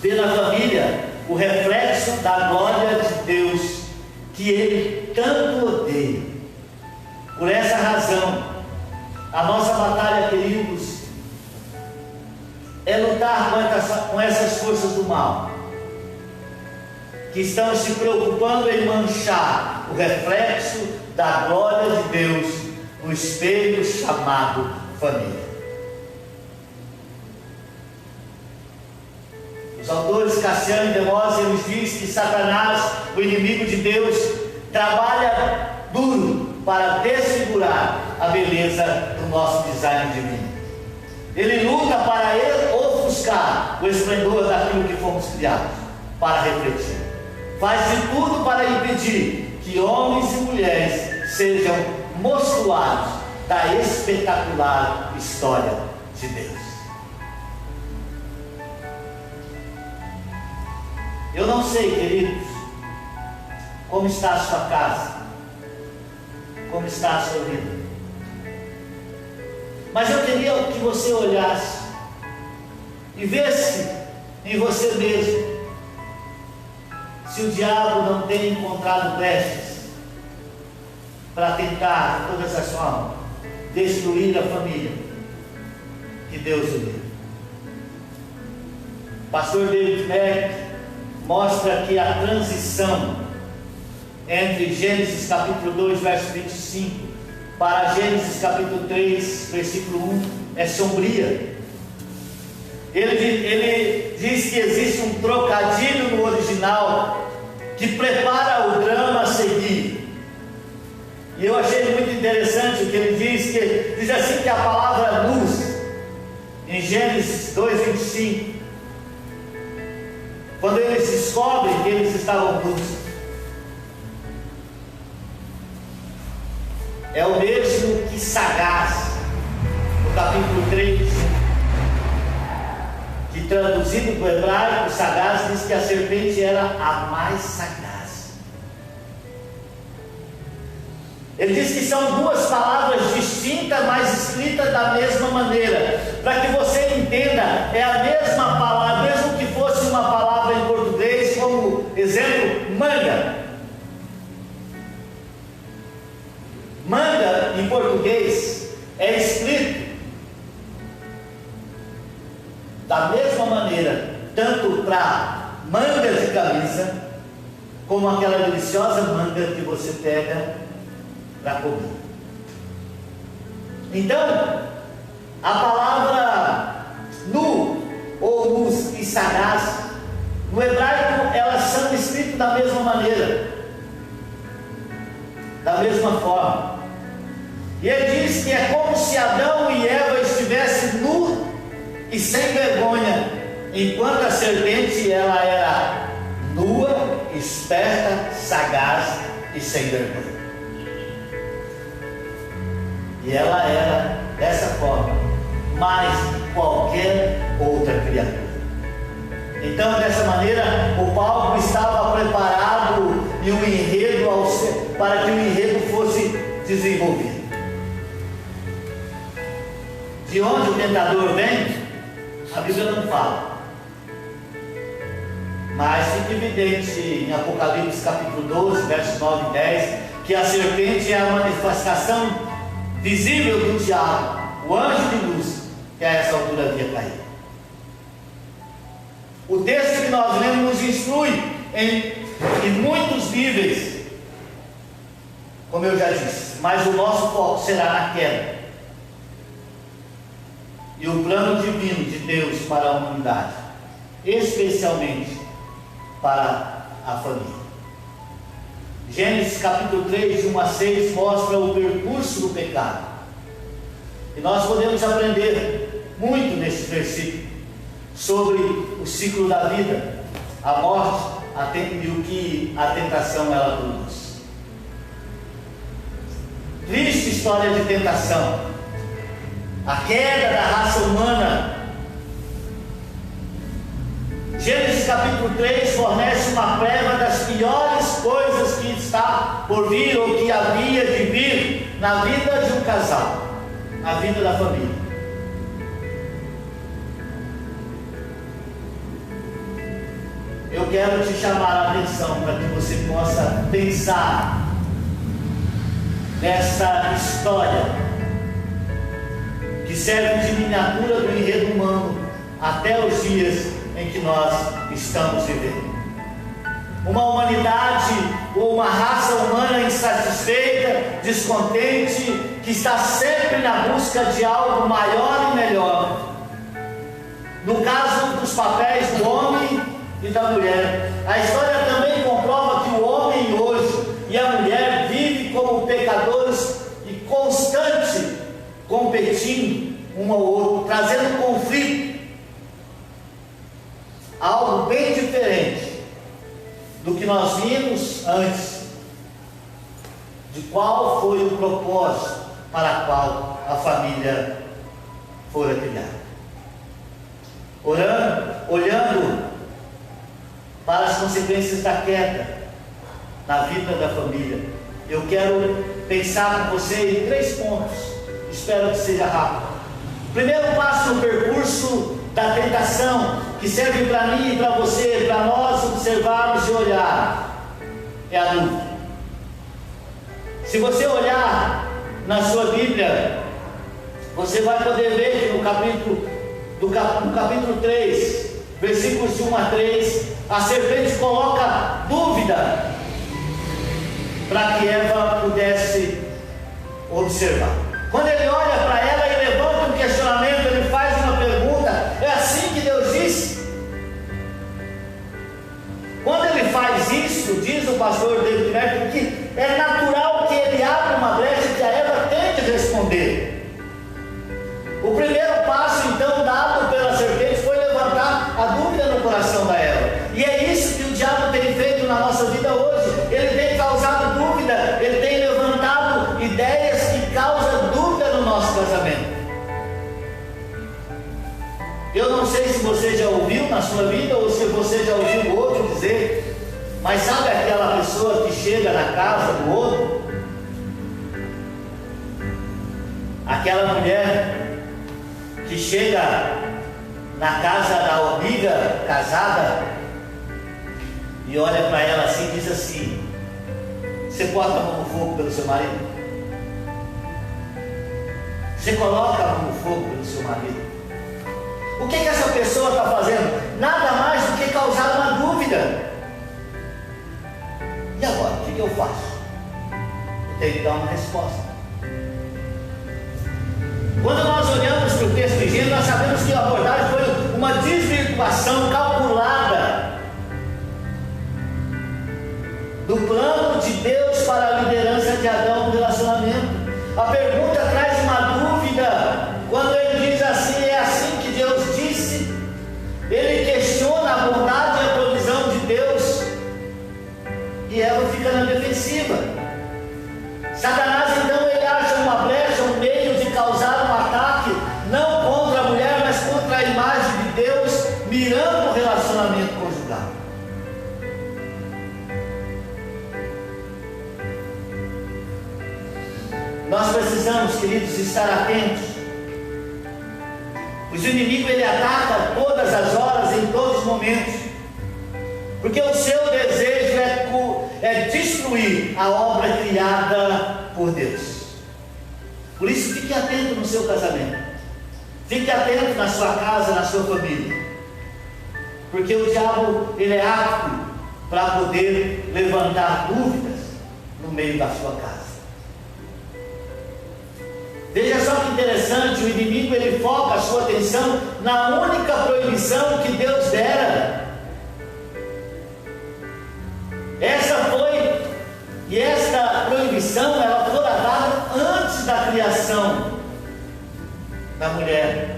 vê na família o reflexo da glória de Deus que ele tanto odeia. Por essa razão, A nossa batalha, queridos, é lutar com essas forças do mal, que estão se preocupando em manchar o reflexo da glória de Deus no espelho chamado família. Os autores Cassiano e Demóstenes, eles dizem que Satanás, o inimigo de Deus, trabalha duro para desfigurar a beleza do nosso design divino. Ele luta para ofuscar o esplendor daquilo que fomos criados para refletir. Faz de tudo para impedir que homens e mulheres sejam mostruários da espetacular história de Deus. Eu não sei, queridos, como está a sua casa, como está a sua vida, mas eu queria que você olhasse e visse em você mesmo se o diabo não tem encontrado brechas para tentar, de todas as formas, destruir a família que Deus uniu. Pastor David Mack mostra que a transição entre Gênesis capítulo 2, verso 25, para Gênesis capítulo 3, versículo 1, é sombria. Ele diz que existe um trocadilho no original que prepara o drama a seguir. E eu achei muito interessante o que ele diz assim que a palavra luz, em Gênesis 2, 25, quando eles descobrem que eles estavam nus, é o mesmo que sagaz, no capítulo 3, que traduzido para o hebraico, sagaz diz que a serpente era a mais sagaz. Ele diz que são duas palavras distintas, mas escritas da mesma maneira, para que você entenda, é a mesma palavra, mesmo que fosse uma palavra em português, como exemplo, manga. Manga em português é escrito da mesma maneira, tanto para manga de camisa, como aquela deliciosa manga que você pega para comer. Então, a palavra nu ou nus e sagaz, no hebraico, elas são escritas da mesma maneira, da mesma forma. E ele diz que é como se Adão e Eva estivessem nu e sem vergonha, enquanto a serpente ela era nua, esperta, sagaz e sem vergonha. E ela era dessa forma, mais que qualquer outra criatura. Então, dessa maneira, o palco estava preparado e o enredo para que o enredo fosse desenvolvido. De onde o tentador vem, a Bíblia não fala, mas fica evidente em Apocalipse capítulo 12, versos 9 e 10, que a serpente é a manifestação visível do diabo, o anjo de luz, que a essa altura havia caído. O texto que nós lemos nos instrui em muitos níveis, como eu já disse, mas o nosso foco será na queda e o plano divino de Deus para a humanidade, especialmente para a família. Gênesis capítulo 3, de 1 a 6, mostra o percurso do pecado. E nós podemos aprender muito nesse versículo sobre o ciclo da vida, a morte e o que a tentação ela produz. Triste história de tentação, a queda da raça humana. Gênesis capítulo 3 fornece uma prévia das piores coisas que está por vir ou que havia de vir na vida de um casal, na vida da família. Eu quero te chamar a atenção para que você possa pensar nessa história que serve de miniatura do enredo humano até os dias em que nós estamos vivendo. Uma humanidade ou uma raça humana insatisfeita, descontente, que está sempre na busca de algo maior e melhor. No caso dos papéis do homem e da mulher, a história também comprova que o homem hoje e a mulher vivem como pecadores e constante competindo um ao outro, trazendo conflito. Algo bem diferente do que nós vimos antes, de qual foi o propósito para o qual a família fora criada. Olhando para as consequências da queda na vida da família, eu quero pensar com você em 3 pontos. Espero que seja rápido. Primeiro passo no percurso da tentação, que serve para mim e para você, para nós observarmos e olhar, é a dúvida. Se você olhar na sua Bíblia, você vai poder ver que no capítulo 3, versículos de 1 a 3, a serpente coloca dúvida para que Eva pudesse observar. Quando ele olha para ela e levanta um questionamento, ele faz uma pergunta: é assim que Deus disse? Quando ele faz isso, diz o pastor David Merton, que é natural que ele abra uma brecha que a Eva tente responder. O primeiro passo então dado pela serpente foi levantar a dúvida no coração da Eva. E é isso que o diabo tem feito na nossa vida hoje. Ele tem causado dúvida, ele tem levantado ideias que causam dúvida no nosso casamento. Eu não sei se você já ouviu na sua vida ou se você já ouviu o outro dizer, mas sabe aquela pessoa que chega na casa do outro? Aquela mulher que chega na casa da amiga casada e olha para ela assim e diz assim: você bota a mão no fogo pelo seu marido? Você coloca a mão no fogo pelo seu marido? O que essa pessoa está fazendo? Nada mais do que causar uma dúvida. E agora, o que eu faço? Eu tenho que dar uma resposta. Quando nós olhamos para o texto de Gênesis, nós sabemos que a abordagem foi uma desvirtuação calculada do plano de Deus para a liderança de Adão no relacionamento. A pergunta traz uma dúvida. Quando ele diz assim: é assim que Deus disse? Ele questiona a bondade e a provisão de Deus, e ela fica na defensiva. Satanás então ele acha uma brecha, um meio de causar um ataque, não contra a mulher, mas contra a imagem de Deus, mirando o relacionamento conjugal. Nós precisamos, queridos, estar atentos. O inimigo ele ataca todas as horas, em todos os momentos, porque o seu desejo é destruir a obra criada por Deus. Por isso, fique atento no seu casamento, fique atento na sua casa, na sua família, porque o diabo ele é apto para poder levantar dúvidas no meio da sua casa. Veja só que interessante, o inimigo ele foca a sua atenção na única proibição que Deus dera. Esta proibição ela foi dada antes da criação da mulher.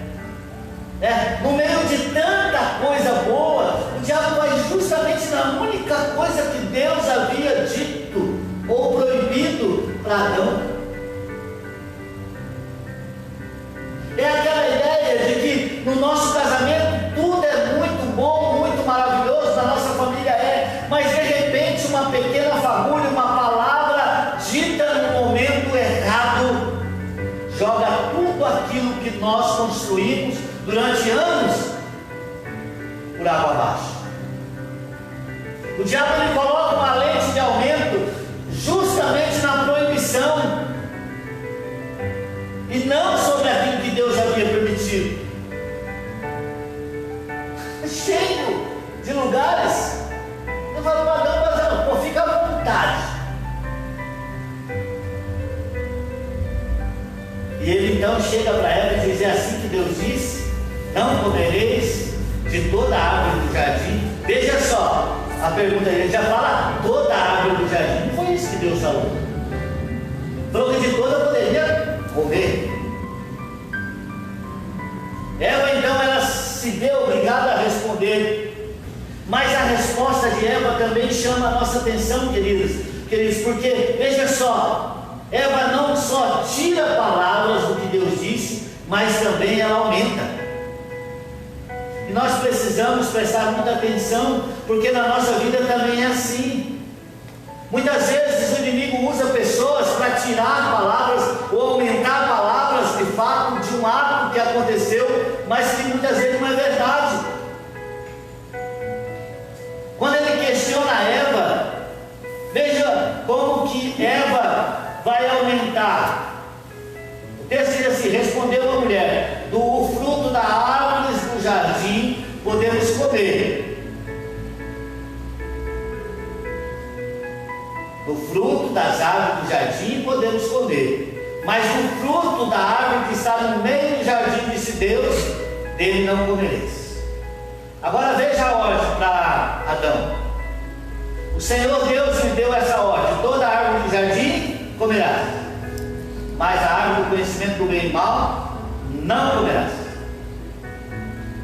No meio de tanta coisa boa, o diabo vai justamente na única coisa que Deus havia dito ou proibido para Adão. É aquela ideia de que no nosso casamento tudo é muito bom, muito maravilhoso, na nossa família mas de repente uma pequena fagulha, uma palavra dita no momento errado, joga tudo aquilo que nós construímos durante anos por água abaixo. O diabo ele coloca uma lente de aumento justamente na proibição e não sobre aquilo que Deus havia Egito, cheio de lugares. Eu falo para Adão, mas não, pô, fica à vontade. E ele então chega para ela e diz: é assim que Deus disse, não comereis de toda a árvore do jardim. Veja só, a pergunta ele já fala toda a árvore do jardim. Não foi isso que Deus falou. Falou que de toda poderia comer. Eva então ela se vê obrigada a responder, mas a resposta de Eva também chama a nossa atenção, queridos, porque veja só, Eva não só tira palavras do que Deus disse, mas também ela aumenta. E nós precisamos prestar muita atenção, porque na nossa vida também é assim. Muitas vezes o inimigo usa pessoas para tirar palavras ou aumentar palavras de fato de um ato que aconteceu, mas que muitas vezes não é verdade. Quando ele questiona Eva, veja como que Eva vai aumentar. O texto diz assim: respondeu a mulher: do fruto das árvores do jardim podemos comer. Do fruto das árvores do jardim podemos comer, mas do fruto da árvore que está no meio do jardim, disse Deus, dele não comereis. Agora veja a ordem para Adão. O Senhor Deus lhe deu essa ordem: toda árvore do jardim comerás, mas a árvore do conhecimento do bem e mal não comerás,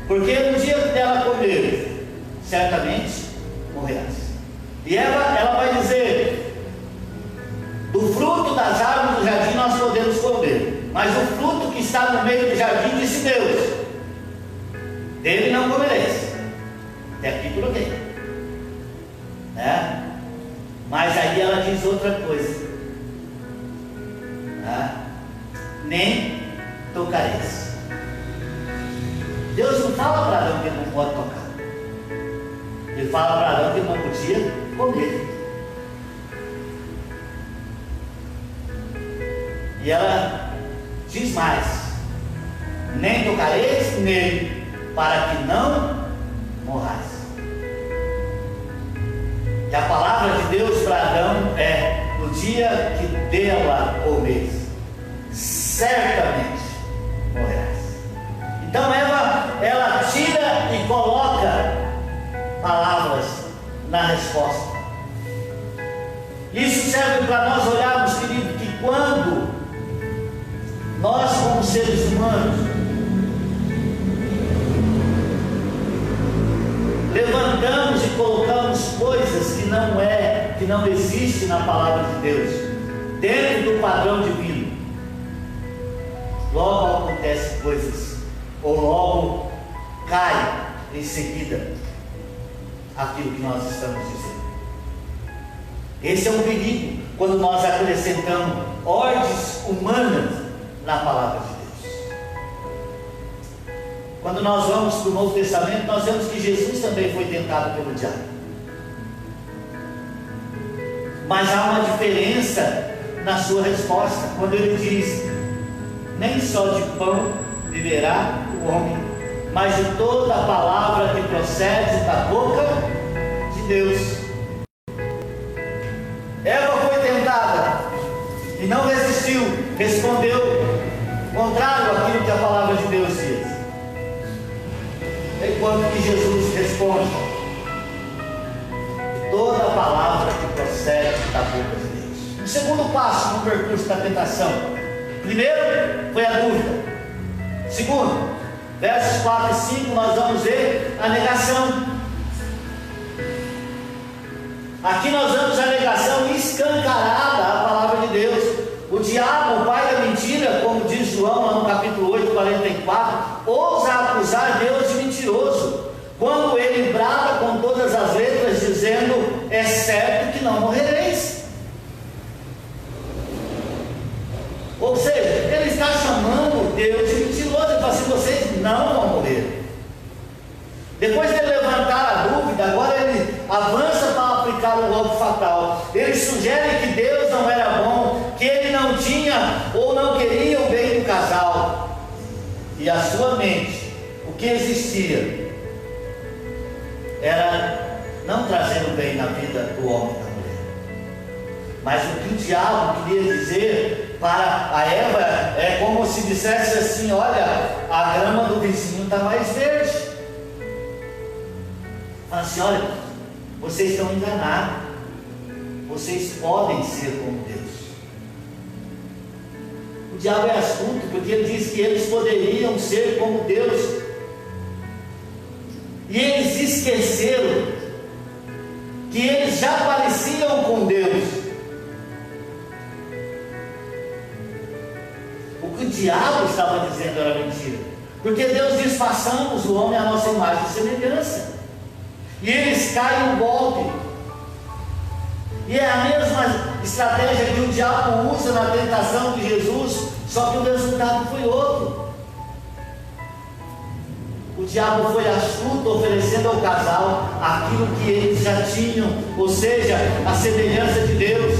porque no dia que dela comer, certamente morrerás. E ela vai dizer: do fruto das árvores do jardim nós podemos comer, mas o fruto que está no meio do jardim, disse Deus, dele não comereis. Até aqui tudo bem, né? Mas aí ela diz outra coisa, né? Nem tocareis. Deus não fala para Adão que ele não pode tocar, ele fala para Adão que ele não podia comer. E ela diz mais: nem tocareis nele, para que não morrais. E a palavra de Deus para Adão é: no dia que dela comeres, certamente morrerás. Então ela tira e coloca palavras na resposta. Isso serve para nós olharmos, querido, que quando nós, como seres humanos, levantamos e colocamos coisas que não existem na palavra de Deus, dentro do padrão divino, logo acontecem coisas, ou logo cai em seguida aquilo que nós estamos dizendo. Esse é um perigo quando nós acrescentamos ordens humanas na palavra de Deus. Quando nós vamos para o Novo Testamento, nós vemos que Jesus também foi tentado pelo diabo. Mas há uma diferença na sua resposta, quando ele diz: nem só de pão viverá o homem, mas de toda a palavra que procede da boca de Deus. Eva foi tentada e não resistiu, respondeu contrário àquilo que a palavra de Deus diz. Enquanto que Jesus responde: toda a palavra que procede da boca de Deus. O segundo passo no percurso da tentação: primeiro foi a dúvida. Segundo, versos 4 e 5, nós vamos ver a negação. Aqui nós vemos a negação escancarada à palavra de Deus. O diabo, o pai da mentira, como diz João lá no capítulo 8, 44, ousa acusar Deus de mentiroso, quando ele brada com todas as letras, dizendo: é certo que não morrereis. Ou seja, ele está chamando Deus de mentiroso. Ele fala assim: vocês não vão morrer. Depois de ele levantar a dúvida, agora ele avança para aplicar o golpe fatal. Ele sugere que Deus não era bom, que ele não tinha ou não queria o bem do casal. e a sua mente, o que existia era não trazendo bem na vida do homem e da mulher, mas o que o diabo queria dizer para a Eva é como se dissesse assim: olha, a grama do vizinho está mais verde. Fala assim: olha, vocês estão enganados, vocês podem ser como Deus. O diabo é astuto, porque ele diz que eles poderiam ser como Deus, e eles esqueceram que eles já pareciam com Deus. O que o diabo estava dizendo era mentira, porque Deus diz: façamos o homem à nossa imagem e semelhança, e eles caem no golpe. E é a mesma estratégia que o diabo usa na tentação de Jesus, só que o resultado foi outro. O diabo foi astuto, oferecendo ao casal aquilo que eles já tinham, ou seja, a semelhança de Deus.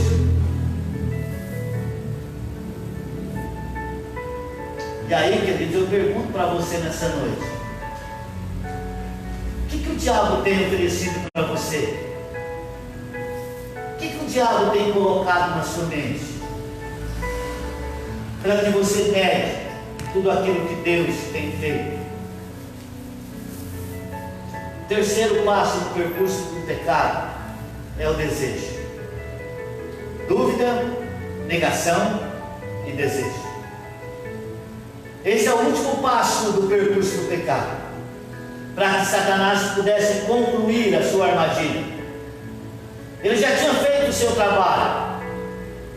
E aí, queridos, eu pergunto para você nessa noite: o que o diabo tem oferecido para você? O que o diabo tem colocado na sua mente para que você negue tudo aquilo que Deus tem feito? O terceiro passo do percurso do pecado é o desejo. Dúvida, negação e desejo. Esse é o último passo do percurso do pecado, para que Satanás pudesse concluir a sua armadilha. Ele já tinha feito o seu trabalho,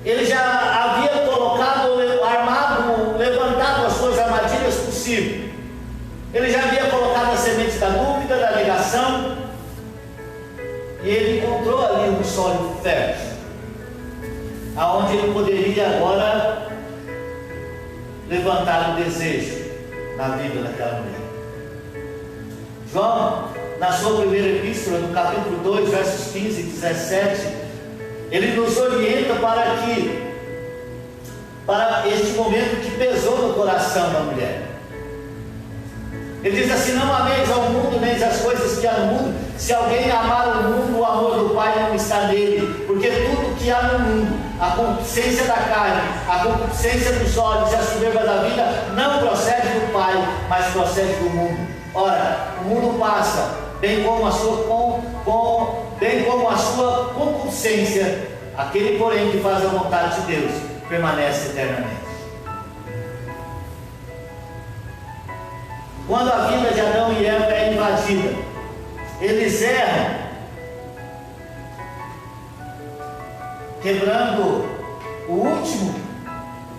ele já havia colocado, armado, levantado as suas armadilhas possíveis. Ele já havia colocado a semente da dúvida, da negação, e ele encontrou ali um solo fértil, aonde ele poderia agora levantar o desejo na vida daquela mulher. João, na sua primeira epístola, no capítulo 2, versos 15 e 17, ele nos orienta para este momento que pesou no coração da mulher. Ele diz assim: não ameis ao mundo, nem as coisas que há no mundo. Se alguém amar o mundo, o amor do Pai não está nele. Porque tudo que há no mundo, a concupiscência da carne, a concupiscência dos olhos e a soberba da vida, não procede do Pai, mas procede do mundo. Ora, o mundo passa, bem como a sua concupiscência. Aquele, porém, que faz a vontade de Deus, permanece eternamente. Quando a vida de Adão e Eva é invadida, eles erram, quebrando o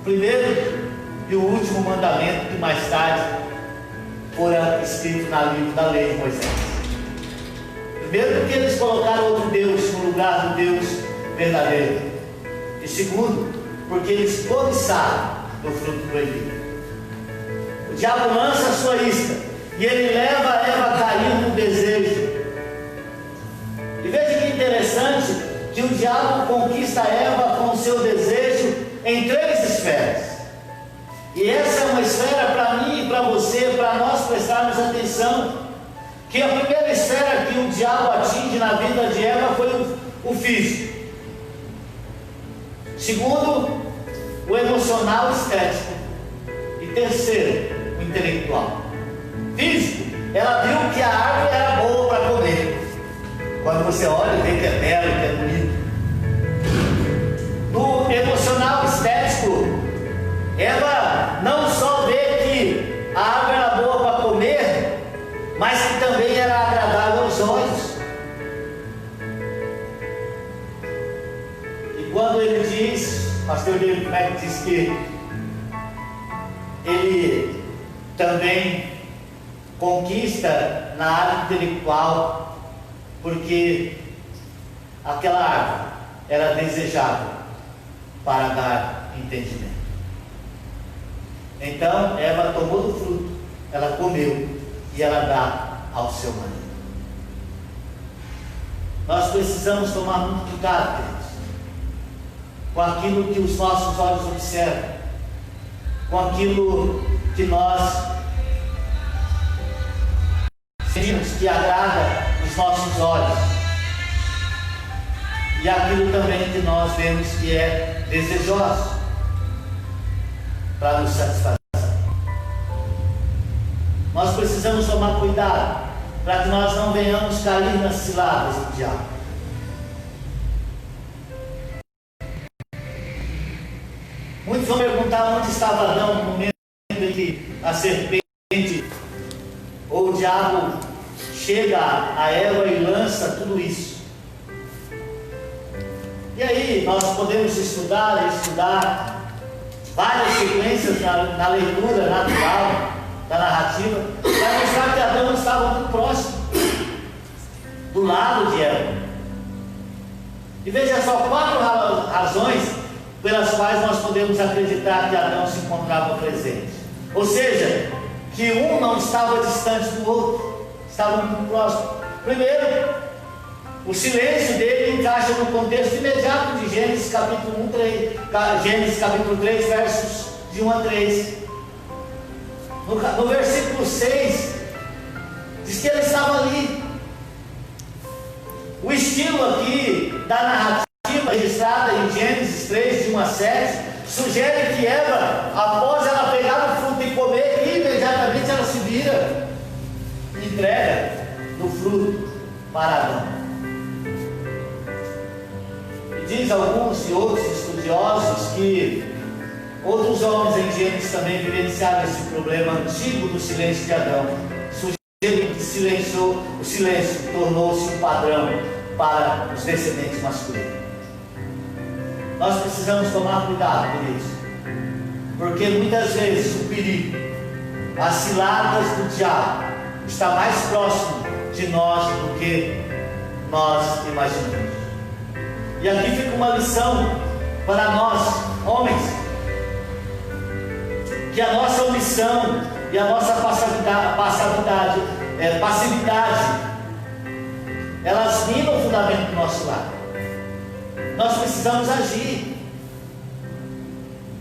primeiro e o último mandamento que mais tarde fora escrito na livro da lei de Moisés. Primeiro, porque eles colocaram outro Deus no lugar do Deus verdadeiro. E segundo, porque eles cobiçaram do fruto proibido. O diabo lança a sua isca e ele leva a Eva a cair no desejo. E veja que interessante que o diabo conquista a Eva com o seu desejo em 3 esferas. E essa é uma esfera para mim e para você, para nós prestarmos atenção. Que a primeira esfera que o diabo atinge na vida de Eva foi o físico. Segundo, o emocional estético. E terceiro, o intelectual. Físico, ela viu que a árvore era boa para comer. Quando você olha, vê que é belo, que é bonito. No emocional estético, Eva não só vê que a árvore era boa para comer, mas que também era agradável aos olhos. E quando ele diz, pastor David Mack diz que ele também conquista na área intelectual, porque aquela árvore era desejável para dar entendimento. Então Eva tomou do fruto, ela comeu e ela dá ao seu marido. Nós precisamos tomar muito cuidado, queridos, com aquilo que os nossos olhos observam, com aquilo que nós que agrada os nossos olhos e aquilo também que nós vemos que é desejoso para nos satisfazer. Nós precisamos tomar cuidado para que nós não venhamos cair nas ciladas do diabo. Muitos vão perguntar onde estava Adão no momento em que a serpente ou o diabo chega a Eva e lança tudo isso. E aí nós podemos estudar várias sequências na leitura natural da narrativa, para mostrar que Adão estava muito próximo do lado de Eva. E veja só 4 razões pelas quais nós podemos acreditar que Adão se encontrava presente. Ou seja, que um não estava distante do outro, estava muito próximo. Primeiro, o silêncio dele encaixa no contexto imediato de Gênesis capítulo 3, versos de 1 a 3. No versículo 6, diz que ele estava ali. O estilo aqui da narrativa registrada em Gênesis 3, de 1 a 7, sugere que Eva, após ela pegar o fruto e comer, imediatamente ela se vira e entrega no fruto para Adão. E diz alguns e outros estudiosos que outros homens em Gênesis também vivenciaram esse problema antigo do silêncio de Adão, sugerindo que o silêncio tornou-se um padrão para os descendentes masculinos. Nós precisamos tomar cuidado com isso, porque muitas vezes o perigo, as ciladas do diabo, está mais próximo de nós do que nós imaginamos. E aqui fica uma lição para nós, homens, que a nossa omissão e a nossa passividade, elas minam o fundamento do nosso lar. Nós precisamos agir,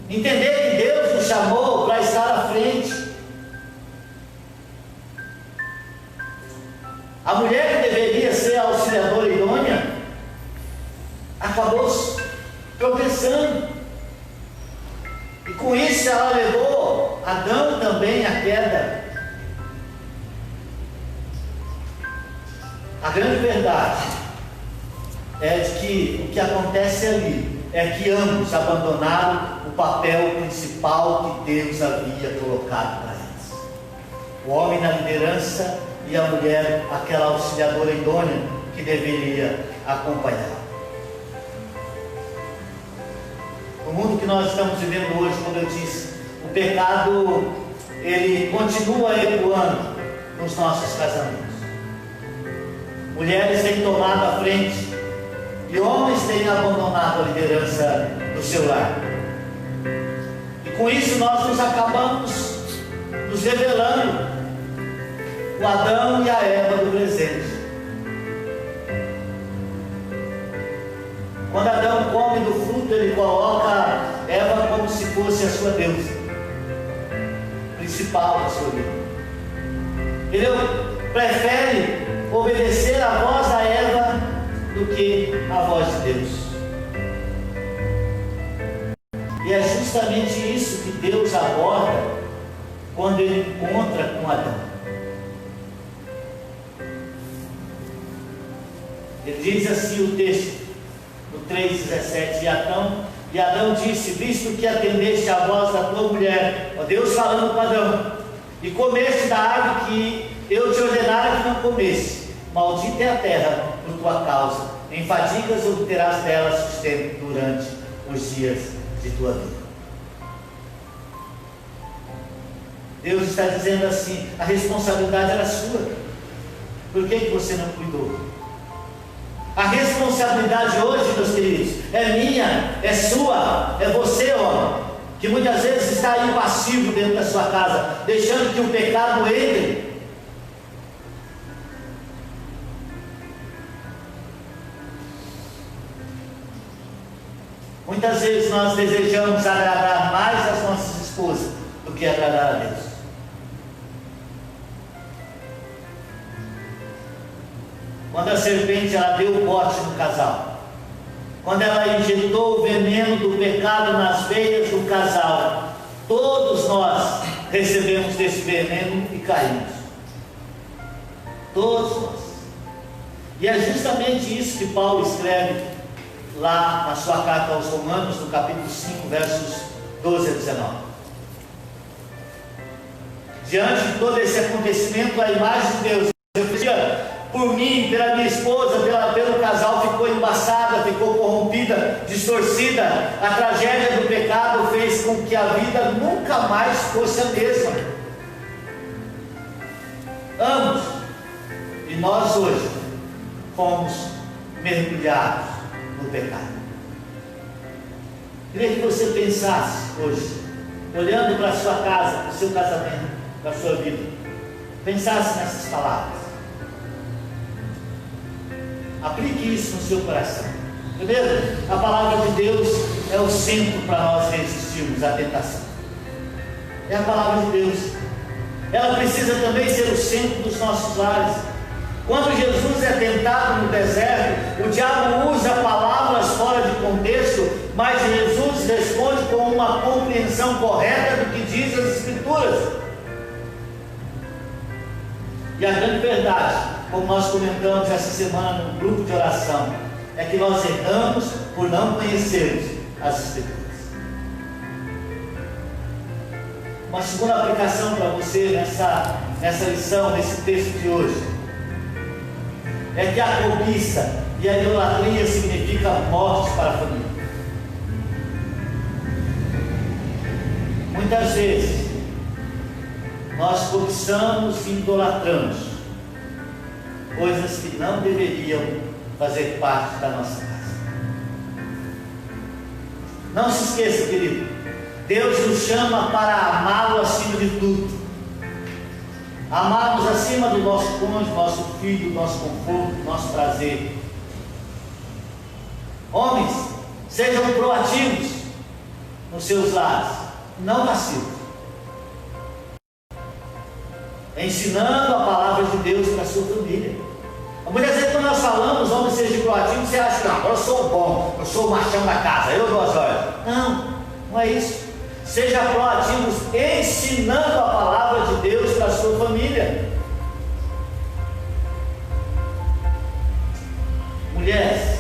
entender que Deus nos chamou para estar à frente. A mulher que deveria ser a auxiliadora idônea acabou tropeçando. E com isso ela levou Adão também à queda. A grande verdade é de que o que acontece ali é que ambos abandonaram o papel principal que Deus havia colocado para eles. O homem na liderança e a mulher, aquela auxiliadora idônea que deveria acompanhar. No mundo que nós estamos vivendo hoje, como eu disse, o pecado, ele continua ecoando nos nossos casamentos. Mulheres têm tomado a frente e homens têm abandonado a liderança do seu lar. E com isso nós nos acabamos nos revelando o Adão e a Eva do presente. Quando Adão come do fruto, ele coloca Eva como se fosse a sua deusa principal da sua vida. Ele prefere obedecer a voz da Eva do que a voz de Deus. E é justamente isso que Deus aborda quando ele encontra com Adão. Ele diz assim o texto, no 3,17, e Adão disse: visto que atendeste à voz da tua mulher, ó Deus falando com Adão, e comeste da árvore que eu te ordenara que não comesse, maldita é a terra por tua causa, em fadigas obterás dela sustento durante os dias de tua vida. Deus está dizendo assim: a responsabilidade era sua, por que você não cuidou? A responsabilidade hoje, meus queridos, é minha, é sua, é você, homem, que muitas vezes está aí passivo dentro da sua casa, deixando que o pecado entre. Muitas vezes nós desejamos agradar mais as nossas esposas do que agradar a Deus. quando a serpente ela deu o bote no casal, quando ela injetou o veneno do pecado nas veias do casal, todos nós recebemos desse veneno e caímos. Todos nós. E é justamente isso que Paulo escreve lá na sua carta aos Romanos, no capítulo 5, versos 12 a 19. Diante de todo esse acontecimento, a imagem de Deus refletida por mim, pela minha esposa, pelo casal, ficou embaçada, ficou corrompida, distorcida. A tragédia do pecado fez com que a vida nunca mais fosse a mesma. Ambos, e nós hoje, fomos mergulhados no pecado. Queria que você pensasse hoje, olhando para a sua casa, para o seu casamento, para a sua vida, pensasse nessas palavras. Aplique isso no seu coração. Primeiro, a palavra de Deus é o centro para nós resistirmos à tentação. É a palavra de Deus. Ela precisa também ser o centro dos nossos lares. Quando Jesus é tentado no deserto, o diabo usa palavras fora de contexto, mas Jesus responde com uma compreensão correta do que diz as Escrituras. E a grande verdade, como nós comentamos essa semana no grupo de oração, é que nós erramos por não conhecermos as Escrituras. Uma segunda aplicação para você nessa lição, nesse texto de hoje, é que a cobiça e a idolatria significam morte para a família. Muitas vezes nós cobiçamos e idolatramos coisas que não deveriam fazer parte da nossa casa. Não se esqueça, querido, Deus nos chama para amá-lo acima de tudo. Amá-los acima do nosso cônjuge, do nosso filho, do nosso conforto, do nosso prazer. Homens, sejam proativos nos seus lares, não passivos, ensinando a palavra de Deus para a sua família. Muitas vezes quando nós falamos, homens sejam proativos, você acha que não, eu sou bom, eu sou o machão da casa, eu dou as ordens. Não é isso. Seja proativos ensinando a palavra de Deus para a sua família. Mulheres,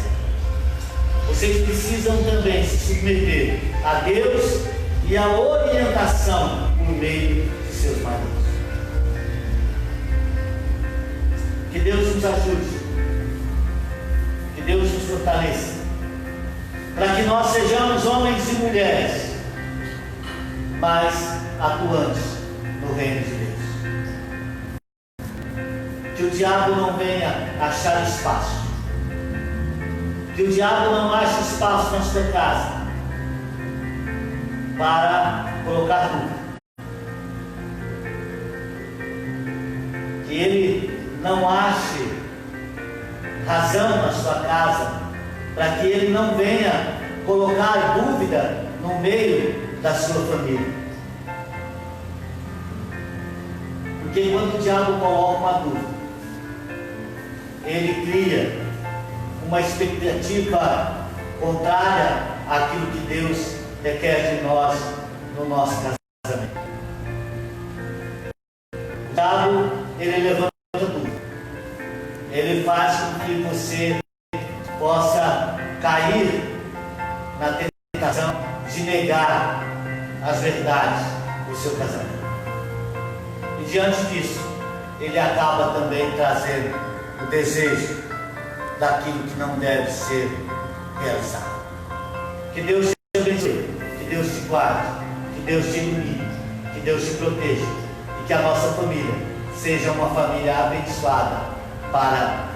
vocês precisam também se submeter a Deus e à orientação por meio de seus maridos. Que Deus nos ajude, que Deus nos fortaleça, para que nós sejamos homens e mulheres mais atuantes no reino de Deus. Que o diabo não venha achar espaço, que o diabo não ache espaço na sua casa para colocar dúvida, que ele não ache razão na sua casa, para que ele não venha colocar dúvida no meio da sua família. Porque quando o diabo coloca uma dúvida, ele cria uma expectativa contrária àquilo que Deus requer de nós no nosso casamento. O diabo, ele levanta dúvida, ele faz com que você possa cair na tentação de negar as verdades do seu casamento. E diante disso, ele acaba também trazendo o desejo daquilo que não deve ser realizado. Que Deus te abençoe, que Deus te guarde, que Deus te ilumine, que Deus te proteja e que a nossa família seja uma família abençoada para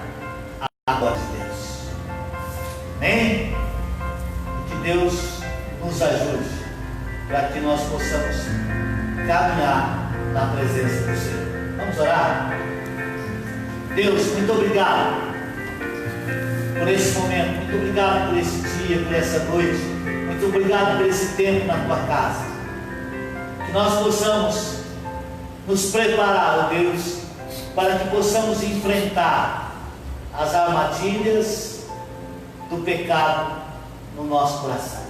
a glória de Deus. Amém? E que Deus nos ajude para que nós possamos caminhar na presença do Senhor. Vamos orar? Deus, muito obrigado por esse momento, muito obrigado por esse dia, por essa noite, muito obrigado por esse tempo na tua casa. Que nós possamos nos preparar, ó Deus, para que possamos enfrentar as armadilhas do pecado no nosso coração.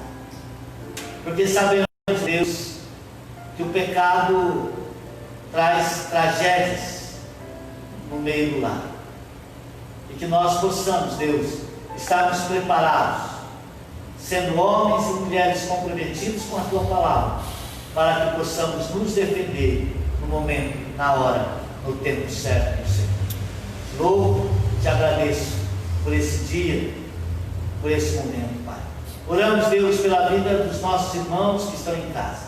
Porque sabemos, Deus, que o pecado traz tragédias no meio do lar. E que nós possamos, Deus, estarmos preparados, sendo homens e mulheres comprometidos com a Tua palavra, para que possamos nos defender no momento, na hora, no tempo certo do Senhor. Louvo, te agradeço por esse dia, por esse momento, Pai. Oramos, Deus, pela vida dos nossos irmãos que estão em casa,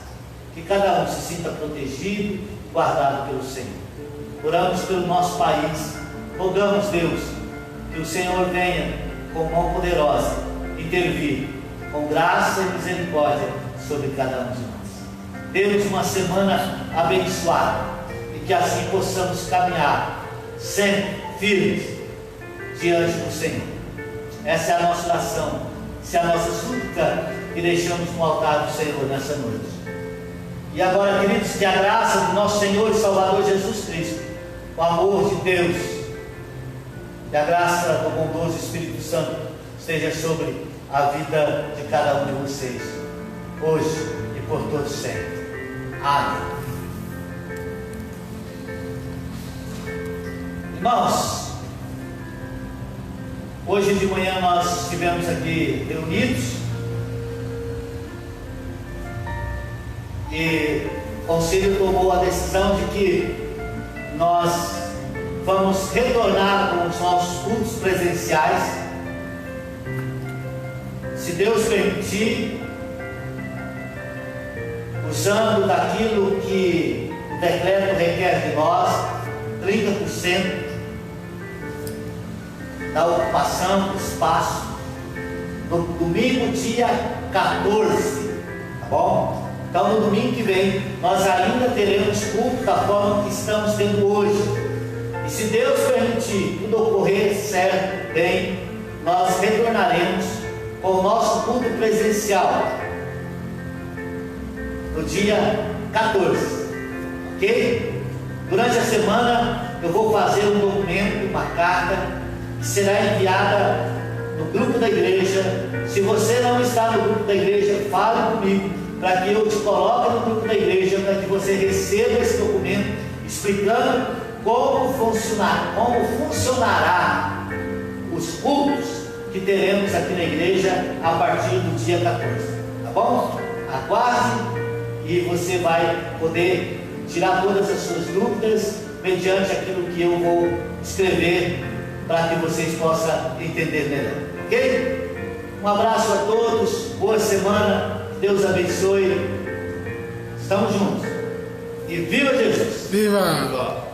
que cada um se sinta protegido, guardado pelo Senhor. Oramos pelo nosso país, rogamos, Deus, que o Senhor venha com mão poderosa intervir com graça e misericórdia sobre cada um de nós. Deus, uma semana abençoada, e que assim possamos caminhar sempre firmes diante do Senhor. Essa é a nossa oração, essa é a nossa súplica que deixamos no altar do Senhor nessa noite. E agora, queridos, que a graça do nosso Senhor e Salvador Jesus Cristo, o amor de Deus e a graça do bondoso Espírito Santo esteja sobre a vida de cada um de vocês, hoje e por todos sempre. Amém. Irmãos, hoje de manhã nós estivemos aqui reunidos e o conselho tomou a decisão de que nós vamos retornar com os nossos cultos presenciais, se Deus permitir, usando daquilo que o decreto requer de nós, 30% da ocupação do espaço, no domingo, dia 14, tá bom? Então, no domingo que vem, nós ainda teremos culto da forma que estamos tendo hoje. E se Deus permitir tudo ocorrer certo, bem, nós retornaremos com o nosso culto presencial no dia 14, ok? Durante a semana eu vou fazer um documento, uma carta, que será enviada no grupo da igreja. Se você não está no grupo da igreja, fale comigo, para que eu te coloque no grupo da igreja, para que você receba esse documento, explicando como funcionará os cultos que teremos aqui na igreja a partir do dia 14, tá bom? Aguarde e você vai poder tirar todas as suas dúvidas mediante aquilo que eu vou escrever, para que vocês possam entender melhor, ok? Um abraço a todos, boa semana, Deus abençoe, estamos juntos e viva Jesus! Viva!